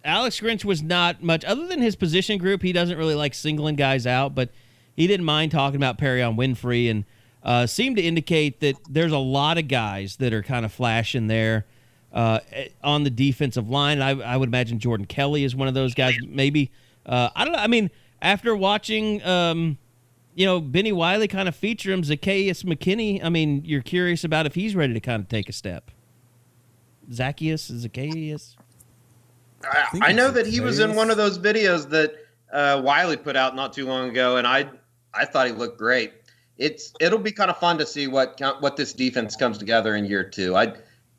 Alex Grinch was not much, other than his position group, he doesn't really like singling guys out, but he didn't mind talking about Perrion Winfrey, and seemed to indicate that there's a lot of guys that are kind of flashing there on the defensive line. I would imagine Jordan Kelly is one of those guys. Maybe I don't know. After watching Benny Wiley kind of feature him, Zacchaeus McKinney, you're curious about if he's ready to kind of take a step. Zacchaeus. I know that he was in one of those videos that Wiley put out not too long ago, and I thought he looked great. It'll be kind of fun to see what this defense comes together in year two.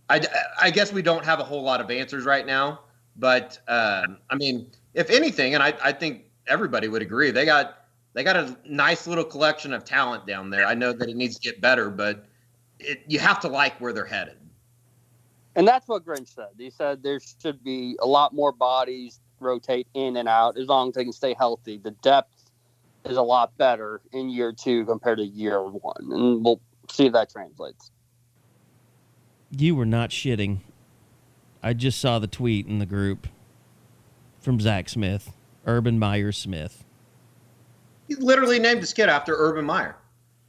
I guess we don't have a whole lot of answers right now, but if anything, and I think everybody would agree, they got a nice little collection of talent down there. I know that it needs to get better, but you have to like where they're headed. And that's what Grinch said. He said there should be a lot more bodies rotate in and out as long as they can stay healthy. The depth is a lot better in year two compared to year one, and we'll see if that translates. You were not shitting. I just saw the tweet in the group from Zach Smith, Urban Meyer Smith. He literally named his kid after Urban Meyer.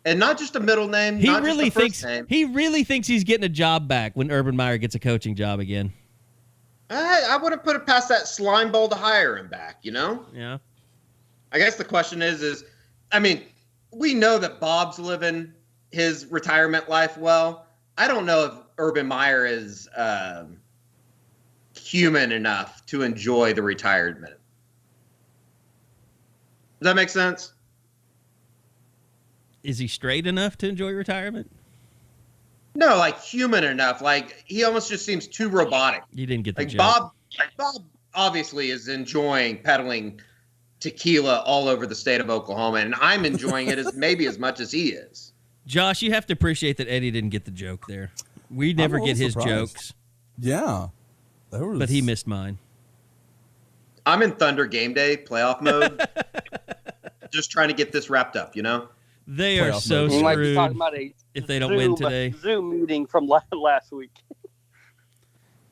And not just a middle name, He really thinks he's getting a job back when Urban Meyer gets a coaching job again. I wouldn't put it past that slime bowl to hire him back, Yeah. I guess the question is, we know that Bob's living his retirement life well. I don't know if Urban Meyer is human enough to enjoy the retirement. Does that make sense? Is he straight enough to enjoy retirement? No, like human enough. Like he almost just seems too robotic. You didn't get the joke. Bob obviously is enjoying peddling tequila all over the state of Oklahoma, and I'm enjoying it as much as he is. Josh, you have to appreciate that Eddie didn't get the joke there. We never get his jokes. Yeah. But he missed mine. I'm in Thunder game day playoff mode. Just trying to get this wrapped up, They are so screwed. You might be talking about if they don't win today. Zoom meeting from last week.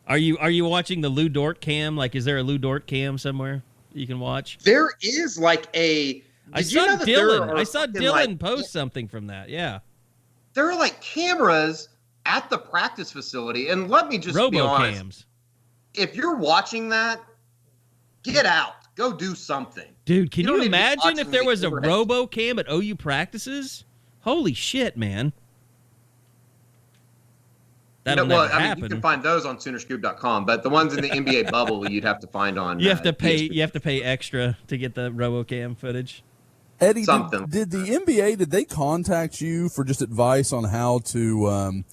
Are you watching the Lou Dort cam? Like, is there a Lou Dort cam somewhere you can watch? There is like a. I saw Dylan post something from that. Yeah. There are like cameras at the practice facility, and let me just be honest. Cams. If you're watching that, get out. Go do something. Dude, can you imagine if there was a robo-cam at OU practices? Holy shit, man. That'll never happen. You can find those on SoonerScoop.com, but the ones in the NBA bubble you'd have to find on. You have to pay extra to get the robo-cam footage. Eddie, did the NBA, did they contact you for just advice on how to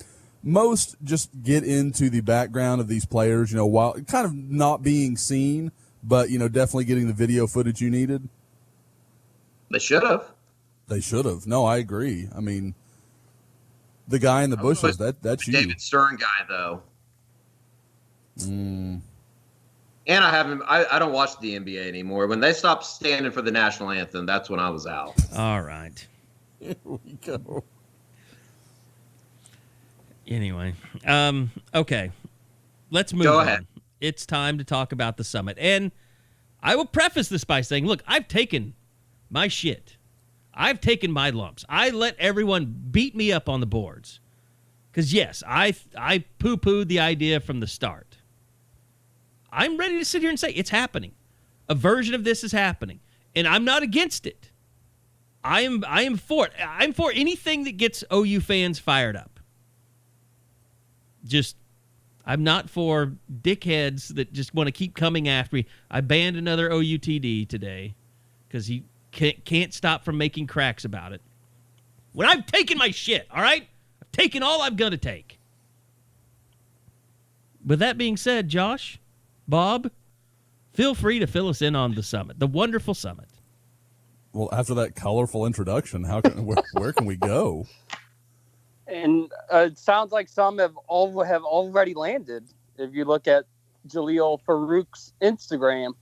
most just get into the background of these players, while kind of not being seen, but, definitely getting the video footage you needed? They should have. They should have. No, I agree. The guy in the bushes, that's you. David Stern guy, though. And I don't watch the NBA anymore. When they stopped standing for the national anthem, that's when I was out. All right. Here we go. Anyway, okay. Let's move on. Go ahead. It's time to talk about the summit. And I will preface this by saying, look, I've taken my shit. I've taken my lumps. I let everyone beat me up on the boards. Because, yes, I poo-pooed the idea from the start. I'm ready to sit here and say it's happening. A version of this is happening. And I'm not against it. I am for it. I'm for anything that gets OU fans fired up. I'm not for dickheads that just want to keep coming after me. I banned another OUTD today because he can't stop from making cracks about it. When I've taken my shit, all right? I've taken all I'm going to take. With that being said, Josh, Bob, feel free to fill us in on the summit, the wonderful summit. Well, after that colorful introduction, where can we go? And it sounds like some have already landed. If you look at Jaleel Farouk's Instagram,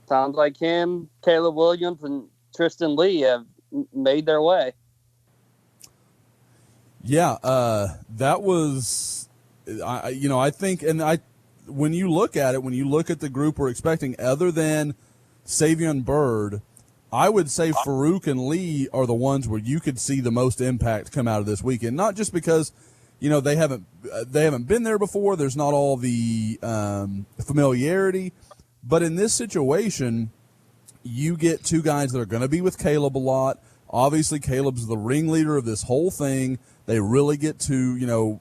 sounds like him, Caleb Williams, and Tristan Lee have made their way. Yeah, that was, I think, when you look at it, when you look at the group we're expecting, other than Savion Byrd, I would say Farouk and Lee are the ones where you could see the most impact come out of this weekend. Not just because, they haven't been there before. There's not all the familiarity, but in this situation, you get two guys that are going to be with Caleb a lot. Obviously, Caleb's the ringleader of this whole thing. They really get to,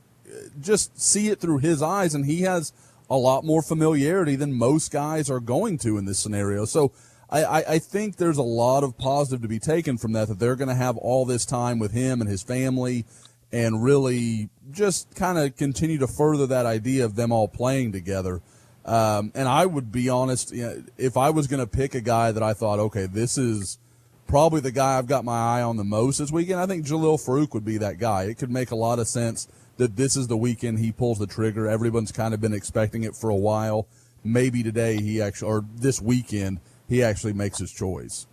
just see it through his eyes, and he has a lot more familiarity than most guys are going to in this scenario. So I think there's a lot of positive to be taken from that they're going to have all this time with him and his family and really just kind of continue to further that idea of them all playing together. And I would be honest, if I was going to pick a guy that I thought, okay, this is probably the guy I've got my eye on the most this weekend, I think Jaleel Farouk would be that guy. It could make a lot of sense that this is the weekend he pulls the trigger. Everyone's kind of been expecting it for a while. Maybe today or this weekend, he actually makes his choice.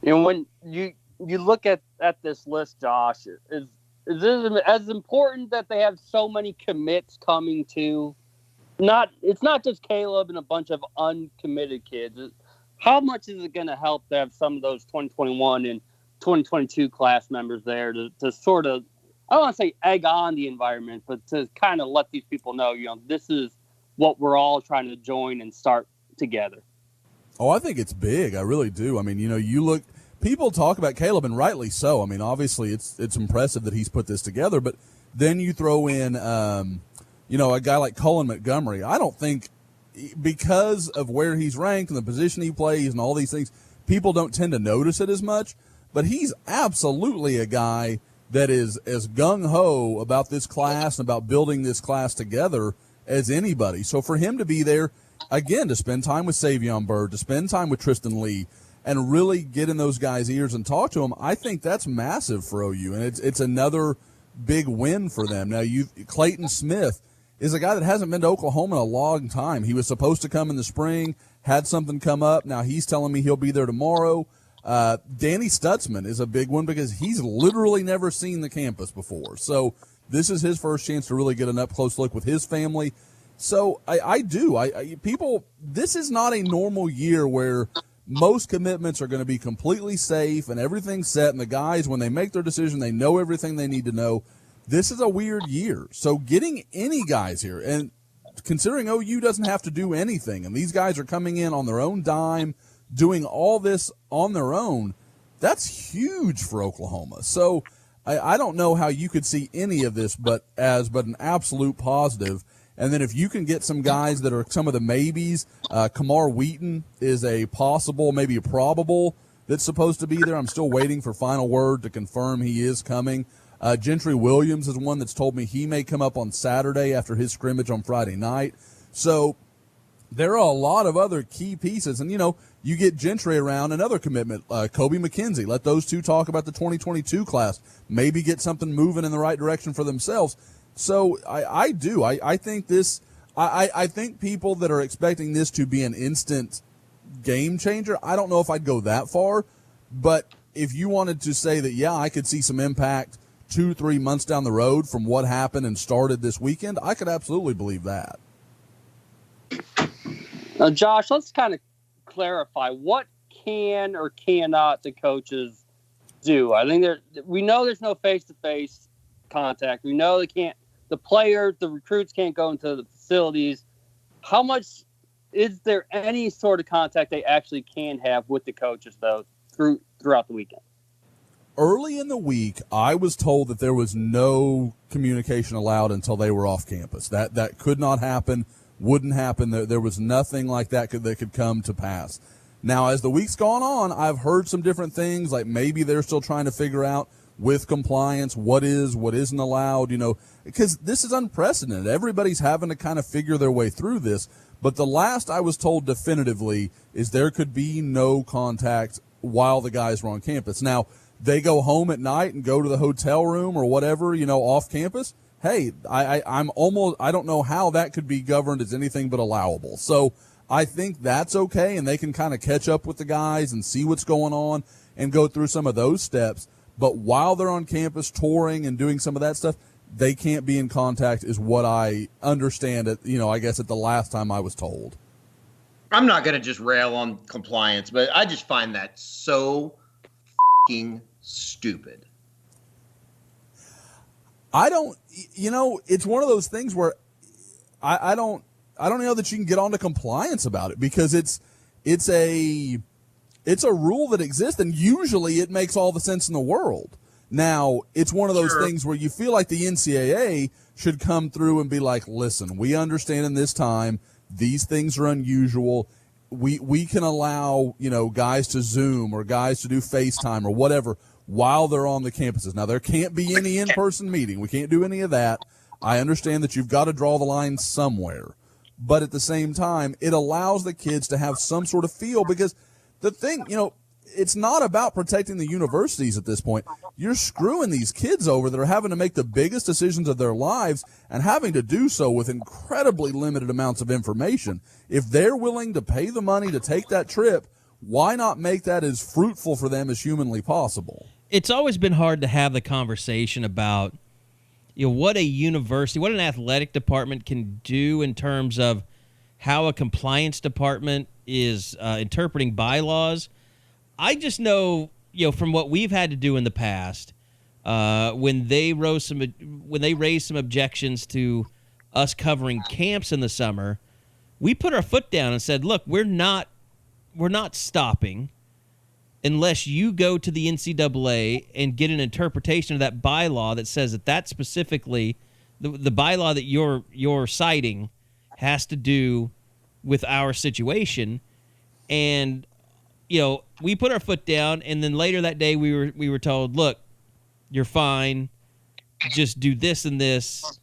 When you look at this list, Josh, is it as important that they have so many commits coming to? It's not just Caleb and a bunch of uncommitted kids. How much is it going to help to have some of those 2021 and 2022 class members there to sort of, I don't want to say egg on the environment, but to kind of let these people know, this is what we're all trying to join and start together. Oh, I think it's big. I really do. I mean, you look, people talk about Caleb, and rightly so. I mean, obviously it's impressive that he's put this together, but then you throw in, a guy like Colin Montgomery. I don't think, because of where he's ranked and the position he plays and all these things, people don't tend to notice it as much, but he's absolutely a guy that is as gung-ho about this class and about building this class together as anybody. So for him to be there, again, to spend time with Savion Byrd, to spend time with Tristan Lee, and really get in those guys' ears and talk to them, I think that's massive for OU, and it's another big win for them. Now, Clayton Smith is a guy that hasn't been to Oklahoma in a long time. He was supposed to come in the spring, had something come up. Now he's telling me he'll be there tomorrow. Danny Stutzman is a big one because he's literally never seen the campus before. So this is his first chance to really get an up-close look with his family. So this is not a normal year where most commitments are going to be completely safe and everything's set, and the guys, when they make their decision, they know everything they need to know. This is a weird year. So getting any guys here, and considering OU doesn't have to do anything, and these guys are coming in on their own dime, doing all this on their own, that's huge for Oklahoma. So I don't know how you could see any of this but an absolute positive. And then if you can get some guys that are some of the maybes, Kamar Wheaton is a possible, maybe a probable that's supposed to be there. I'm still waiting for final word to confirm he is coming. Gentry Williams is one that's told me he may come up on Saturday after his scrimmage on Friday night. So there are a lot of other key pieces. And, you get Gentry around, another commitment, Kobe McKenzie. Let those two talk about the 2022 class, maybe get something moving in the right direction for themselves. So I think this – I think people that are expecting this to be an instant game changer, I don't know if I'd go that far. But if you wanted to say that, yeah, I could see some impact 2-3 months down the road from what happened and started this weekend, I could absolutely believe that. Now, Josh, let's kind of clarify what can or cannot the coaches do. I think we know there's no face-to-face contact. We know the players, the recruits can't go into the facilities. How much is there any sort of contact they actually can have with the coaches, though, throughout the weekend? Early in the week, I was told that there was no communication allowed until they were off campus. That could not happen, wouldn't happen. There was nothing like that could come to pass. Now, as the week's gone on, I've heard some different things, like maybe they're still trying to figure out with compliance what is, what isn't allowed, because this is unprecedented. Everybody's having to kind of figure their way through this. But the last I was told definitively is there could be no contact while the guys were on campus. Now, they go home at night and go to the hotel room or whatever, off campus. Hey, I don't know how that could be governed as anything but allowable. So I think that's okay, and they can kind of catch up with the guys and see what's going on and go through some of those steps. But while they're on campus touring and doing some of that stuff, they can't be in contact is what I understand it, I guess at the last time I was told. I'm not going to just rail on compliance, but I just find that so fucking stupid. I don't, it's one of those things where I don't know that you can get onto compliance about it, because it's a rule that exists, and usually it makes all the sense in the world. Now, it's one of those things where you feel like the NCAA should come through and be like, listen, we understand in this time these things are unusual. We can allow, guys to Zoom or guys to do FaceTime or whatever while they're on the campuses. Now, there can't be any in-person meeting. We can't do any of that. I understand that you've got to draw the line somewhere. But at the same time, it allows the kids to have some sort of feel, because the thing, it's not about protecting the universities at this point. You're screwing these kids over that are having to make the biggest decisions of their lives and having to do so with incredibly limited amounts of information. If they're willing to pay the money to take that trip, why not make that as fruitful for them as humanly possible? It's always been hard to have the conversation about what a university, what an athletic department can do in terms of how a compliance department is interpreting bylaws. I just know, from what we've had to do in the past, when they raised some objections to us covering camps in the summer, we put our foot down and said, look, we're not stopping unless you go to the NCAA and get an interpretation of that bylaw that says that specifically the bylaw that you're citing has to do with our situation. And we put our foot down, and then later that day we were told, look, you're fine, just do this and this,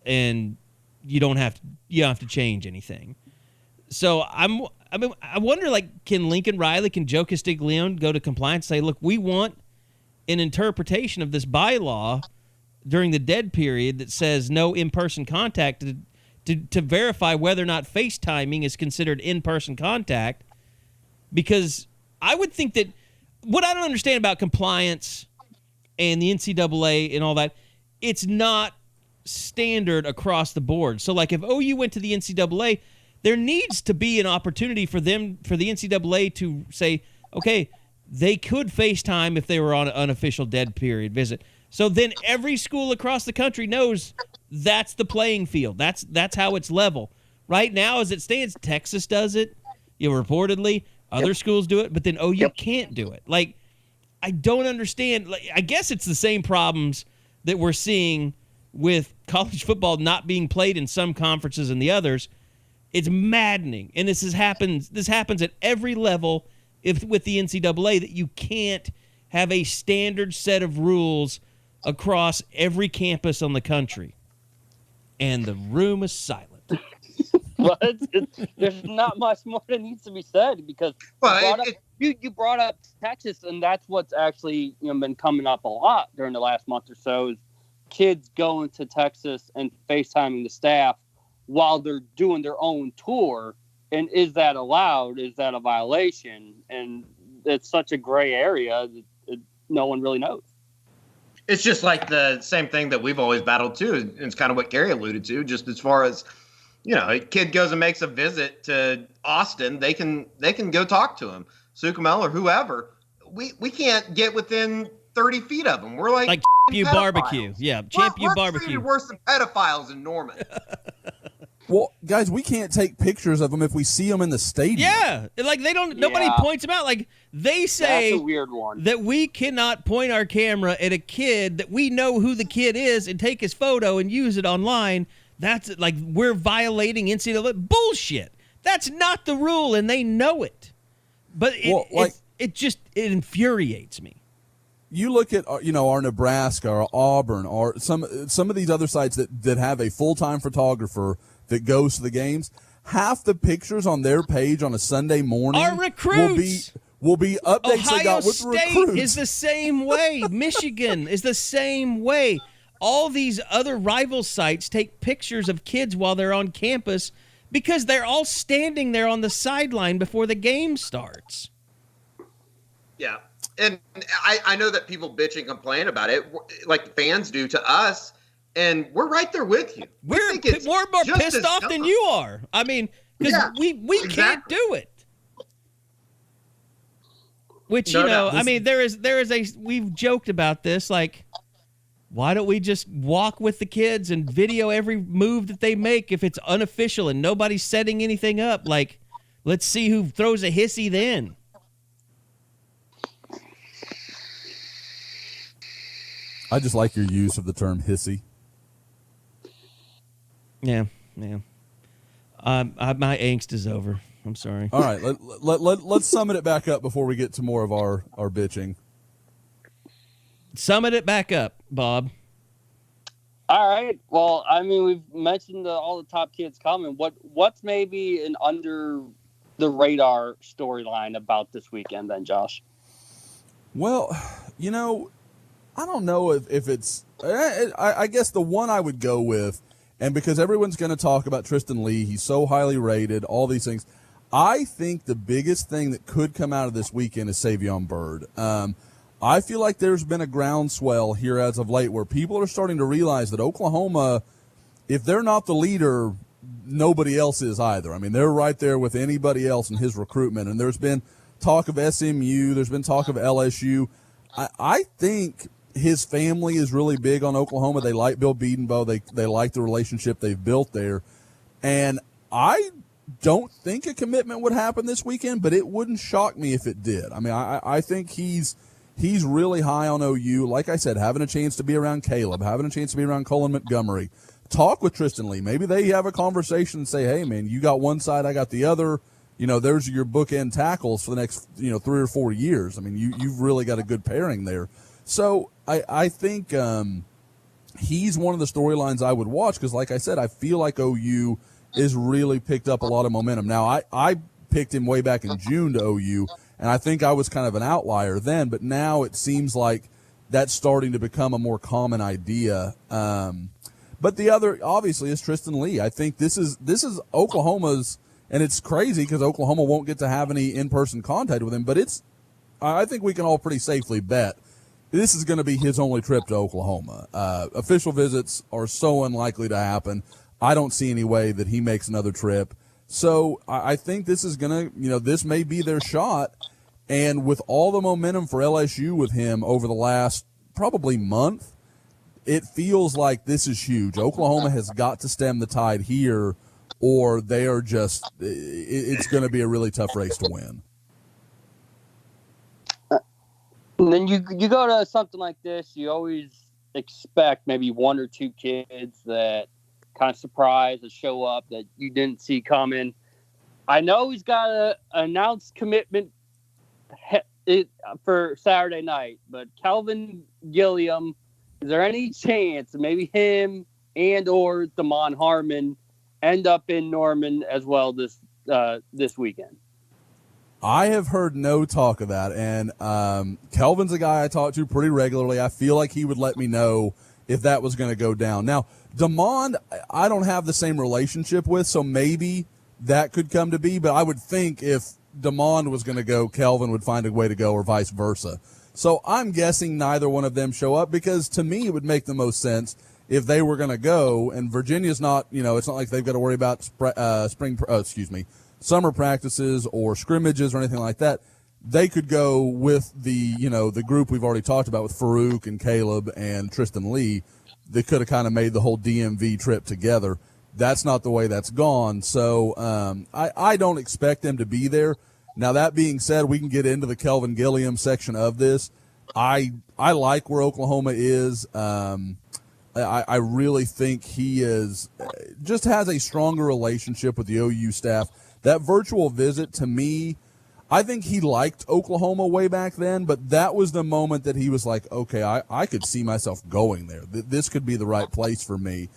and you don't have to change anything. So I wonder, can Lincoln Riley, can Joe Castiglione go to compliance and say, look, we want an interpretation of this bylaw during the dead period that says no in-person contact to verify whether or not FaceTiming is considered in-person contact? Because I would think that what I don't understand about compliance and the NCAA and all that, it's not standard across the board. So, if OU went to the NCAA, there needs to be an opportunity for the NCAA to say, okay, they could FaceTime if they were on an unofficial dead period visit. So then every school across the country knows that's the playing field. That's how it's level. Right now, as it stands, Texas does it, reportedly. Other schools do it, but then OU can't do it. I don't understand. I guess it's the same problems that we're seeing with college football not being played in some conferences and the others. It's maddening, and this happens at every level with the NCAA, that you can't have a standard set of rules across every campus on the country. And the room is silent. But there's not much more that needs to be said, because you brought up Texas, and that's what's actually been coming up a lot during the last month or so, is kids going to Texas and FaceTiming the staff while they're doing their own tour. And is that allowed? Is that a violation? And it's such a gray area that no one really knows. It's just like the same thing that we've always battled too. And it's kind of what Carey alluded to, just as far as, a kid goes and makes a visit to Austin, they can go talk to him, Sukumel or whoever. We can't get within 30 feet of them. We're like you barbecue. Yeah, Champ you barbecue. We're worse than pedophiles in Norman. Well, guys, we can't take pictures of them if we see them in the stadium. Yeah, like they don't. Nobody points them out. Like they say, that's a weird one. That we cannot point our camera at a kid that we know who the kid is and take his photo and use it online. That's like we're violating NCAA bullshit. That's not the rule, and they know it. But it infuriates me. You look at our Nebraska, our Auburn, or some of these other sites that have a full-time photographer that goes to the games. Half the pictures on their page on a Sunday morning are recruits. Will be updates Ohio they got with State recruits. Is the same way. Michigan is the same way. All these other rival sites take pictures of kids while they're on campus because they're all standing there on the sideline before the game starts. Yeah. And I know that people bitch and complain about it like fans do to us, and we're right there with you. We're more pissed off than you are. I mean, because we can't do it. Which, I mean, there is we've joked about this, like, why don't we just walk with the kids and video every move that they make if it's unofficial and nobody's setting anything up? Like, let's see who throws a hissy then. I just like your use of the term hissy. Yeah. My angst is over. I'm sorry. All right, let's summon it back up before we get to more of our bitching. Summon it back up, Bob. All right. Well, I mean, we've mentioned all the top kids coming. What's maybe an under the radar storyline about this weekend then, Josh? Well, I don't know if it's I guess the one I would go with, and because everyone's going to talk about Tristan Lee, he's so highly rated, all these things. I think the biggest thing that could come out of this weekend is Savion Byrd. I feel like there's been a groundswell here as of late where people are starting to realize that Oklahoma, if they're not the leader, nobody else is either. I mean, they're right there with anybody else in his recruitment. And there's been talk of SMU. There's been talk of LSU. I think his family is really big on Oklahoma. They like Bill Bedenbaugh. They like the relationship they've built there. And I don't think a commitment would happen this weekend, but it wouldn't shock me if it did. I mean, I think he's really high on OU. Like I said, having a chance to be around Caleb, having a chance to be around Colin Montgomery. Talk with Tristan Lee. Maybe they have a conversation and say, hey, man, you got one side, I got the other. There's your bookend tackles for the next, 3 or 4 years. I mean, you've really got a good pairing there. So I think he's one of the storylines I would watch because, like I said, I feel like OU is really picked up a lot of momentum. Now, I picked him way back in June to OU, and I think I was kind of an outlier then, but now it seems like that's starting to become a more common idea. But the other, obviously, is Tristan Lee. I think this is Oklahoma's, and it's crazy because Oklahoma won't get to have any in-person contact with him, but I think we can all pretty safely bet this is going to be his only trip to Oklahoma. Official visits are so unlikely to happen. I don't see any way that he makes another trip. So I think this is going to, this may be their shot. And with all the momentum for LSU with him over the last probably month, it feels like this is huge. Oklahoma has got to stem the tide here, or they are just, it's going to be a really tough race to win. And then you go to something like this, you always expect maybe one or two kids that kind of surprise and show up that you didn't see coming. I know he's got an announced commitment for Saturday night, but Kelvin Gilliam, is there any chance maybe him and or Damon Harmon end up in Norman as well this weekend? I have heard no talk of that, and Kelvin's a guy I talk to pretty regularly. I feel like he would let me know if that was going to go down. Now, Damon, I don't have the same relationship with, so maybe that could come to be, but I would think if Damon was going to go, Kelvin would find a way to go, or vice versa. So I'm guessing neither one of them show up, because to me it would make the most sense if they were going to go, and Virginia's not, it's not like they've got to worry about summer practices or scrimmages or anything like that. They could go with the group we've already talked about with Farouk and Caleb and Tristan Lee. They could have kind of made the whole DMV trip together. that's not the way that's gone. So I don't expect them to be there. Now, that being said, we can get into the Kelvin Gilliam section of this. I like where Oklahoma is. I really think he is just has a stronger relationship with the OU staff. That virtual visit, to me, I think he liked Oklahoma way back then, but that was the moment that he was like, okay, I could see myself going there. This could be the right place for me.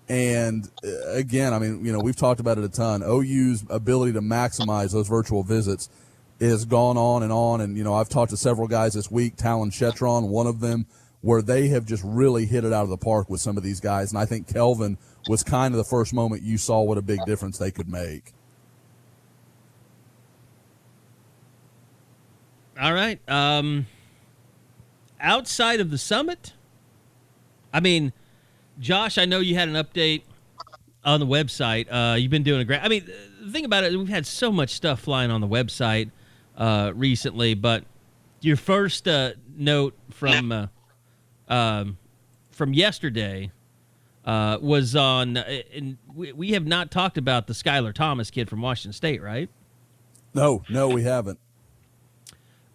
And again, I mean, we've talked about it a ton. OU's ability to maximize those virtual visits has gone on. And, I've talked to several guys this week, Talon Shetron, one of them, where they have just really hit it out of the park with some of these guys. And I think Kelvin was kind of the first moment you saw what a big difference they could make. All right. Outside of the summit, I mean, Josh, I know you had an update on the website. You've been doing a great. I mean, the thing about it, we've had so much stuff flying on the website recently, but your first note from yesterday was on, and we have not talked about the Skylar Thomas kid from Washington State, right? No, we haven't.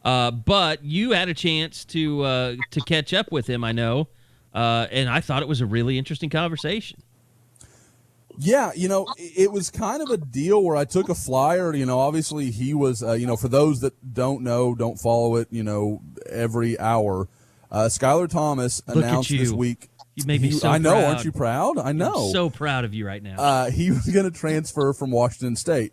But you had a chance to catch up with him, I know, and I thought it was a really interesting conversation. Yeah, it was kind of a deal where I took a flyer. Obviously he was, for those that don't follow it, every hour. Skylar Thomas announced this week. You made me so proud. I know, aren't you proud? I know. I'm so proud of you right now. He was going to transfer from Washington State.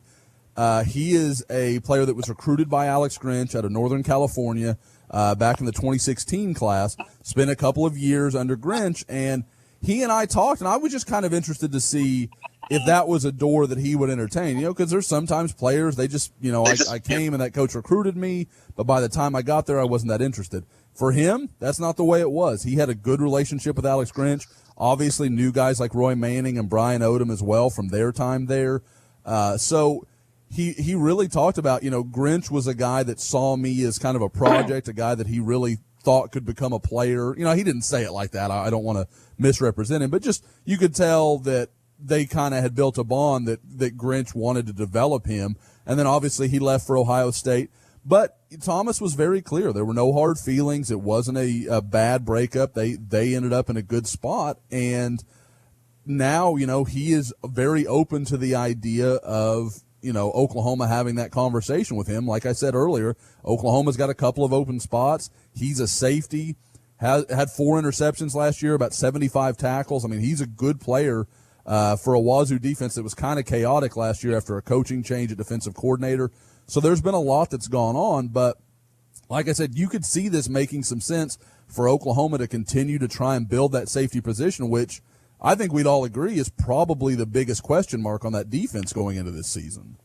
He is a player that was recruited by Alex Grinch out of Northern California back in the 2016 class, spent a couple of years under Grinch, and he and I talked, and I was just kind of interested to see if that was a door that he would entertain, because there's sometimes players, they just, I came and that coach recruited me, but by the time I got there, I wasn't that interested. For him, that's not the way it was. He had a good relationship with Alex Grinch, obviously knew guys like Roy Manning and Brian Odom as well from their time there. So he really talked about, Grinch was a guy that saw me as kind of a project, a guy that he really thought could become a player. He didn't say it like that. I don't want to misrepresent him, but just you could tell that they kind of had built a bond that Grinch wanted to develop him. And then obviously he left for Ohio State. But Thomas was very clear. There were no hard feelings. It wasn't a bad breakup. They ended up in a good spot. And now, he is very open to the idea of, Oklahoma having that conversation with him. Like I said earlier, Oklahoma's got a couple of open spots. He's a safety, had 4 interceptions last year, about 75 tackles. I mean, he's a good player for a Wazoo defense that was kind of chaotic last year after a coaching change at defensive coordinator. So there's been a lot that's gone on, but like I said, you could see this making some sense for Oklahoma to continue to try and build that safety position, which I think we'd all agree is probably the biggest question mark on that defense going into this season.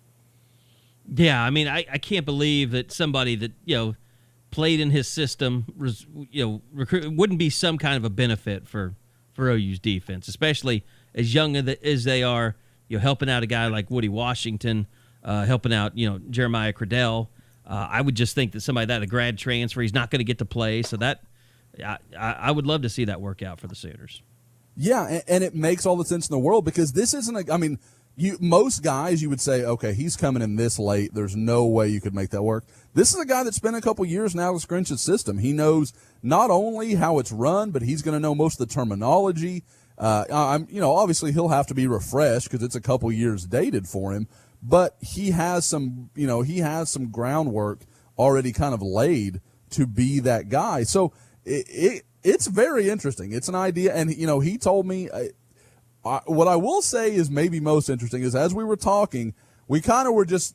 Yeah, I mean, I can't believe that somebody that, played in his system, wouldn't be some kind of a benefit for OU's defense, especially as young as they are, helping out a guy like Woody Washington, helping out, Jeremiah Cradell. I would just think that somebody that a grad transfer, he's not going to get to play. So that I would love to see that work out for the Sooners. Yeah, and it makes all the sense in the world because this isn't most guys you would say, okay, he's coming in this late. There's no way you could make that work. This is a guy that's spent a couple years now with Grinch's system. He knows not only how it's run, but he's going to know most of the terminology. Obviously he'll have to be refreshed because it's a couple years dated for him. But he has some groundwork already kind of laid to be that guy. So it's very interesting. It's an idea. And, he told me what I will say is maybe most interesting is as we were talking, we kind of were just,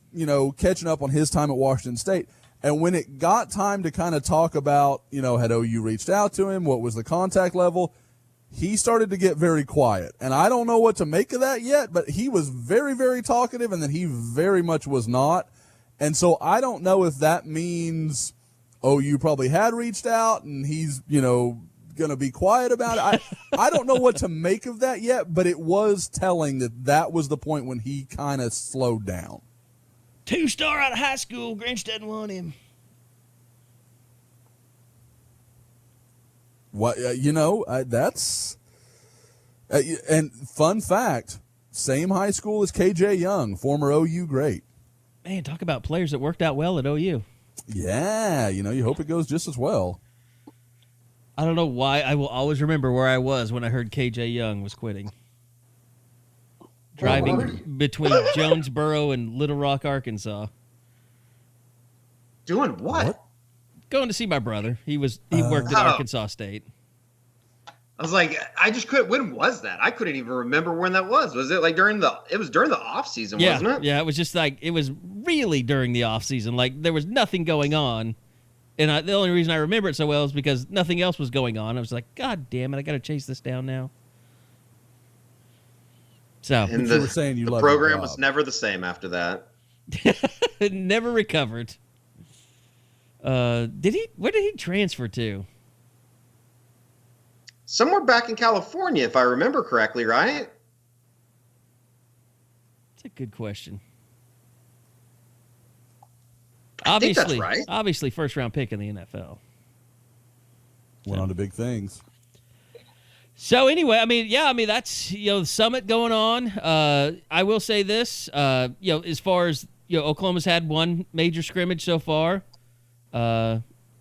catching up on his time at Washington State. And when it got time to kind of talk about, had OU reached out to him, what was the contact level, he started to get very quiet. And I don't know what to make of that yet, but he was very, very talkative, and then he very much was not. And so I don't know if that means OU probably had reached out and he's, going to be quiet about it. I don't know what to make of that yet, but it was telling that was the point when he kind of slowed down. 2-star out of high school, Grinch doesn't want him. What that's and fun fact, Same high school as KJ Young, former OU great. Man, talk about players that worked out well at OU. Yeah, you hope it goes just as well. I don't know why. I will always remember where I was when I heard KJ Young was quitting. Driving between Jonesboro and Little Rock, Arkansas. Doing what? Going to see my brother. He worked at Arkansas State. I was like, I just couldn't. When was that? I couldn't even remember when that was. Was it like during the off season, wasn't it? Yeah, it was just like, it was really during the off season. Like, there was nothing going on. And the only reason I remember it so well is because nothing else was going on. I was like, God damn it, I got to chase this down now. So, and the program was never the same after that. It never recovered. Where did he transfer to? Somewhere back in California, if I remember correctly, right? That's a good question. I think that's right. Obviously, first round pick in the NFL. Went on to big things. So anyway, that's the summit going on. I will say this, as far as Oklahoma's had one major scrimmage so far.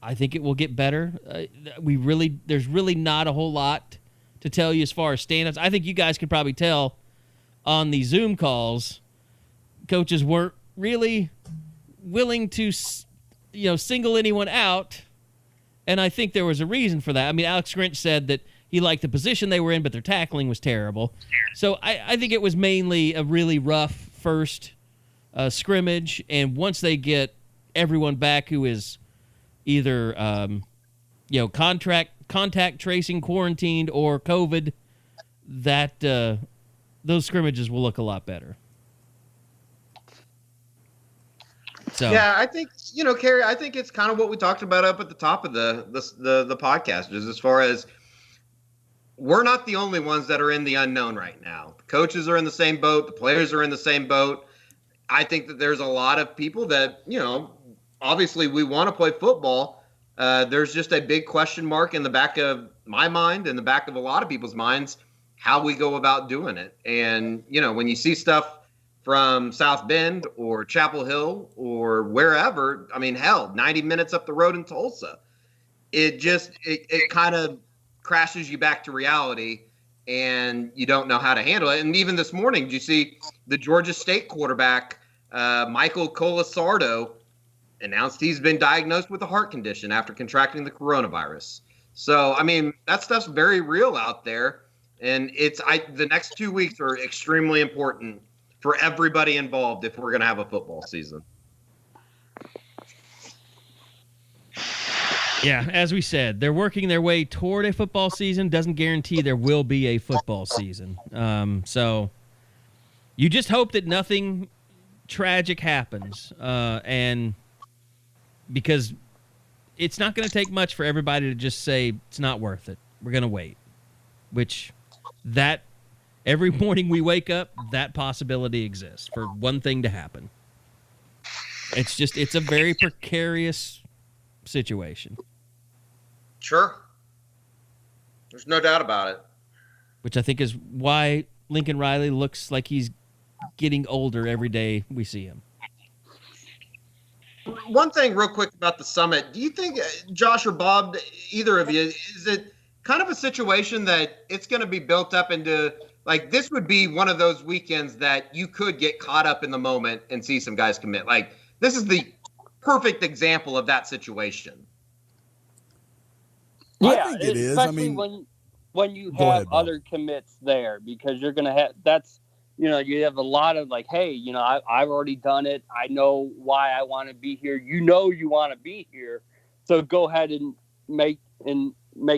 I think it will get better. There's really not a whole lot to tell you as far as standouts. I think you guys could probably tell on the Zoom calls, coaches weren't really willing to, single anyone out, and I think there was a reason for that. I mean, Alex Grinch said that he liked the position they were in, but their tackling was terrible. So I think it was mainly a really rough first scrimmage, and once they get everyone back who is either contact tracing, quarantined, or COVID, that those scrimmages will look a lot better. So yeah, I think Carey, I think it's kind of what we talked about up at the top of the podcast, is as far as we're not the only ones that are in the unknown right now. The coaches are in the same boat, the players are in the same boat. I think that there's a lot of people that, obviously we want to play football. There's just a big question mark in the back of my mind and the back of a lot of people's minds, how we go about doing it. And, when you see stuff from South Bend or Chapel Hill or wherever, 90 minutes up the road in Tulsa, it kind of crashes you back to reality and you don't know how to handle it. And even this morning, did you see the Georgia State quarterback, Michael Colasardo, announced he's been diagnosed with a heart condition after contracting the coronavirus. So, that stuff's very real out there. And the next 2 weeks are extremely important for everybody involved if we're going to have a football season. Yeah, as we said, they're working their way toward a football season. Doesn't guarantee there will be a football season. So you just hope that nothing tragic happens. And because it's not going to take much for everybody to just say it's not worth it. We're going to wait. Which that every morning we wake up, that possibility exists for one thing to happen. It's a very precarious situation. Sure. There's no doubt about it. Which I think is why Lincoln Riley looks like he's getting older every day we see him. One thing real quick about the summit. Do you think, Josh or Bob, either of you, is it kind of a situation that it's going to be built up into, like, this would be one of those weekends that you could get caught up in the moment and see some guys commit? Like, this is the perfect example of that situation. Yeah, I think it is. Especially when you have other commits there, because you're going to have, that's, you have a lot of like, hey, I've already done it. I know why I want to be here. You want to be here. So go ahead and make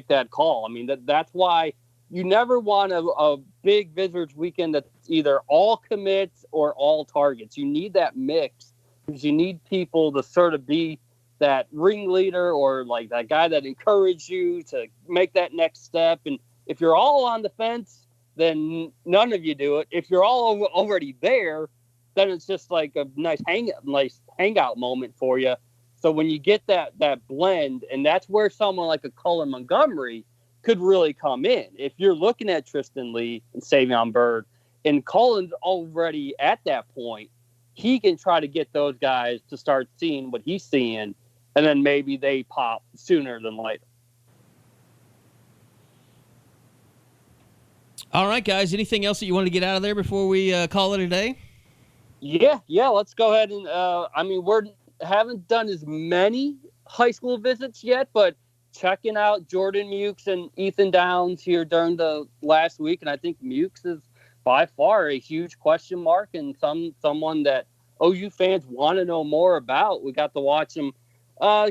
that call. That's why you never want a big visitors weekend that's either all commits or all targets. You need that mix, because you need people to sort of be that ringleader or like that guy that encouraged you to make that next step. And if you're all on the fence, then none of you do it. If you're all already there, then it's just like a nice hangout moment for you. So when you get that blend, and that's where someone like a Cullen Montgomery could really come in. If you're looking at Tristan Lee and Savion Byrd And Cullen's already at that point. He can try to get those guys to start seeing what he's seeing, and then maybe they pop sooner than later. All right, guys. Anything else that you wanted to get out of there before we call it a day? Yeah. Let's go ahead and. We haven't done as many high school visits yet, but checking out Jordan Mukes and Ethan Downs here during the last week, and I think Mukes is by far a huge question mark and someone that OU fans want to know more about. We got to watch him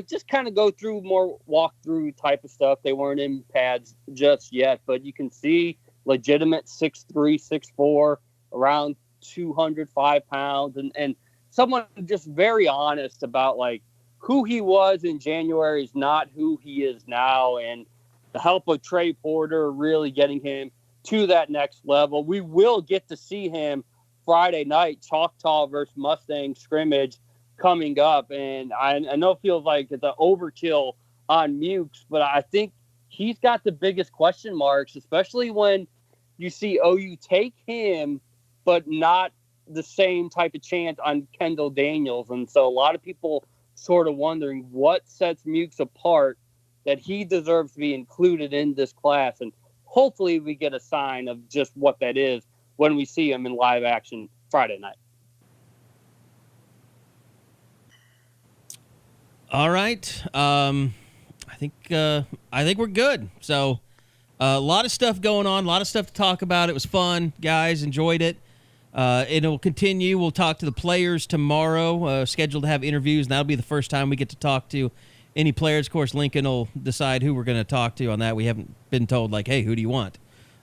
just kind of go through more walkthrough type of stuff. They weren't in pads just yet, but you can see legitimate 6'3", 6'4", around 205 pounds, and someone just very honest about like who he was in January is not who he is now, and the help of Trey Porter really getting him to that next level. We will get to see him Friday night, Choctaw versus Mustang scrimmage coming up. And I know it feels like it's an overkill on Mukes, but I think he's got the biggest question marks, especially when you see OU take him, but not the same type of chance on Kendall Daniels. And so a lot of people sort of wondering what sets Mukes apart that he deserves to be included in this class. And hopefully we get a sign of just what that is when we see him in live action Friday night. All right. I think we're good. So a lot of stuff going on, a lot of stuff to talk about. It was fun, guys. Enjoyed it. It'll continue. We'll talk to the players tomorrow, scheduled to have interviews, and that'll be the first time we get to talk to any players. Of course, Lincoln will decide who we're going to talk to on that. We haven't been told, like, hey, who do you want?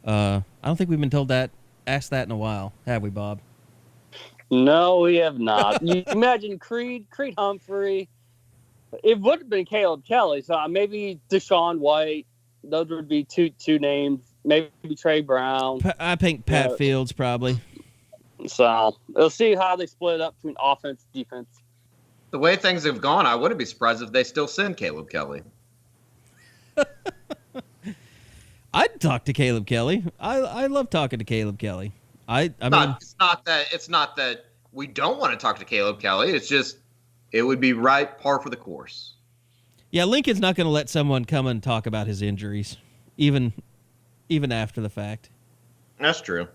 I don't think we've been told that, asked that in a while, have we, Bob? No, we have not. You imagine Creed Humphrey. It would have been Caleb Kelly, so maybe Deshaun White. Those would be two names. Maybe Trey Brown. I think Pat Fields probably. So we'll see how they split it up between offense and defense. The way things have gone, I wouldn't be surprised if they still send Caleb Kelly. I'd talk to Caleb Kelly. I love talking to Caleb Kelly. I mean, it's not that we don't want to talk to Caleb Kelly. It's just it would be right par for the course. Yeah, Lincoln's not going to let someone come and talk about his injuries, even after the fact. That's true.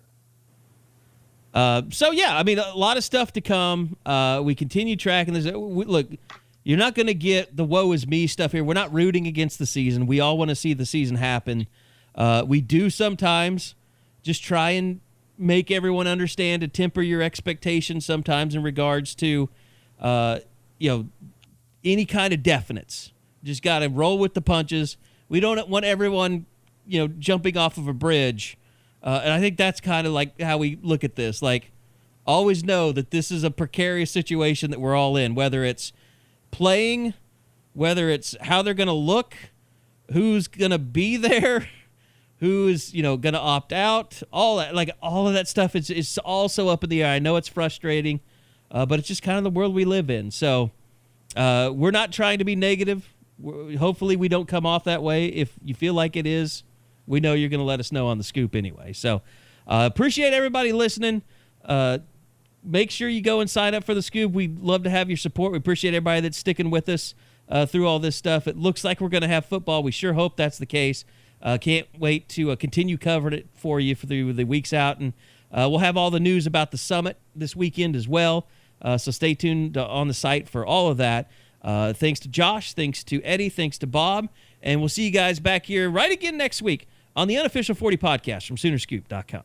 So, yeah, I mean, a lot of stuff to come. We continue tracking this. Look, you're not going to get the woe is me stuff here. We're not rooting against the season. We all want to see the season happen. We do sometimes just try and make everyone understand to temper your expectations sometimes in regards to, any kind of definites. Just got to roll with the punches. We don't want everyone, jumping off of a bridge. And I think that's kind of like how we look at this. Like, always know that this is a precarious situation that we're all in, whether it's playing, whether it's how they're going to look, who's going to be there, who's, going to opt out, all that. Like, all of that stuff is also up in the air. I know it's frustrating, but it's just kind of the world we live in. So we're not trying to be negative. Hopefully we don't come off that way. If you feel like it is, we know you're going to let us know on the scoop anyway. So appreciate everybody listening. Make sure you go and sign up for the scoop. We'd love to have your support. We appreciate everybody that's sticking with us through all this stuff. It looks like we're going to have football. We sure hope that's the case. Can't wait to continue covering it for you through the weeks out. And we'll have all the news about the summit this weekend as well. So stay tuned on the site for all of that. Thanks to Josh. Thanks to Eddie. Thanks to Bob. And we'll see you guys back here right again next week on the Unofficial 40 podcast from SoonerScoop.com.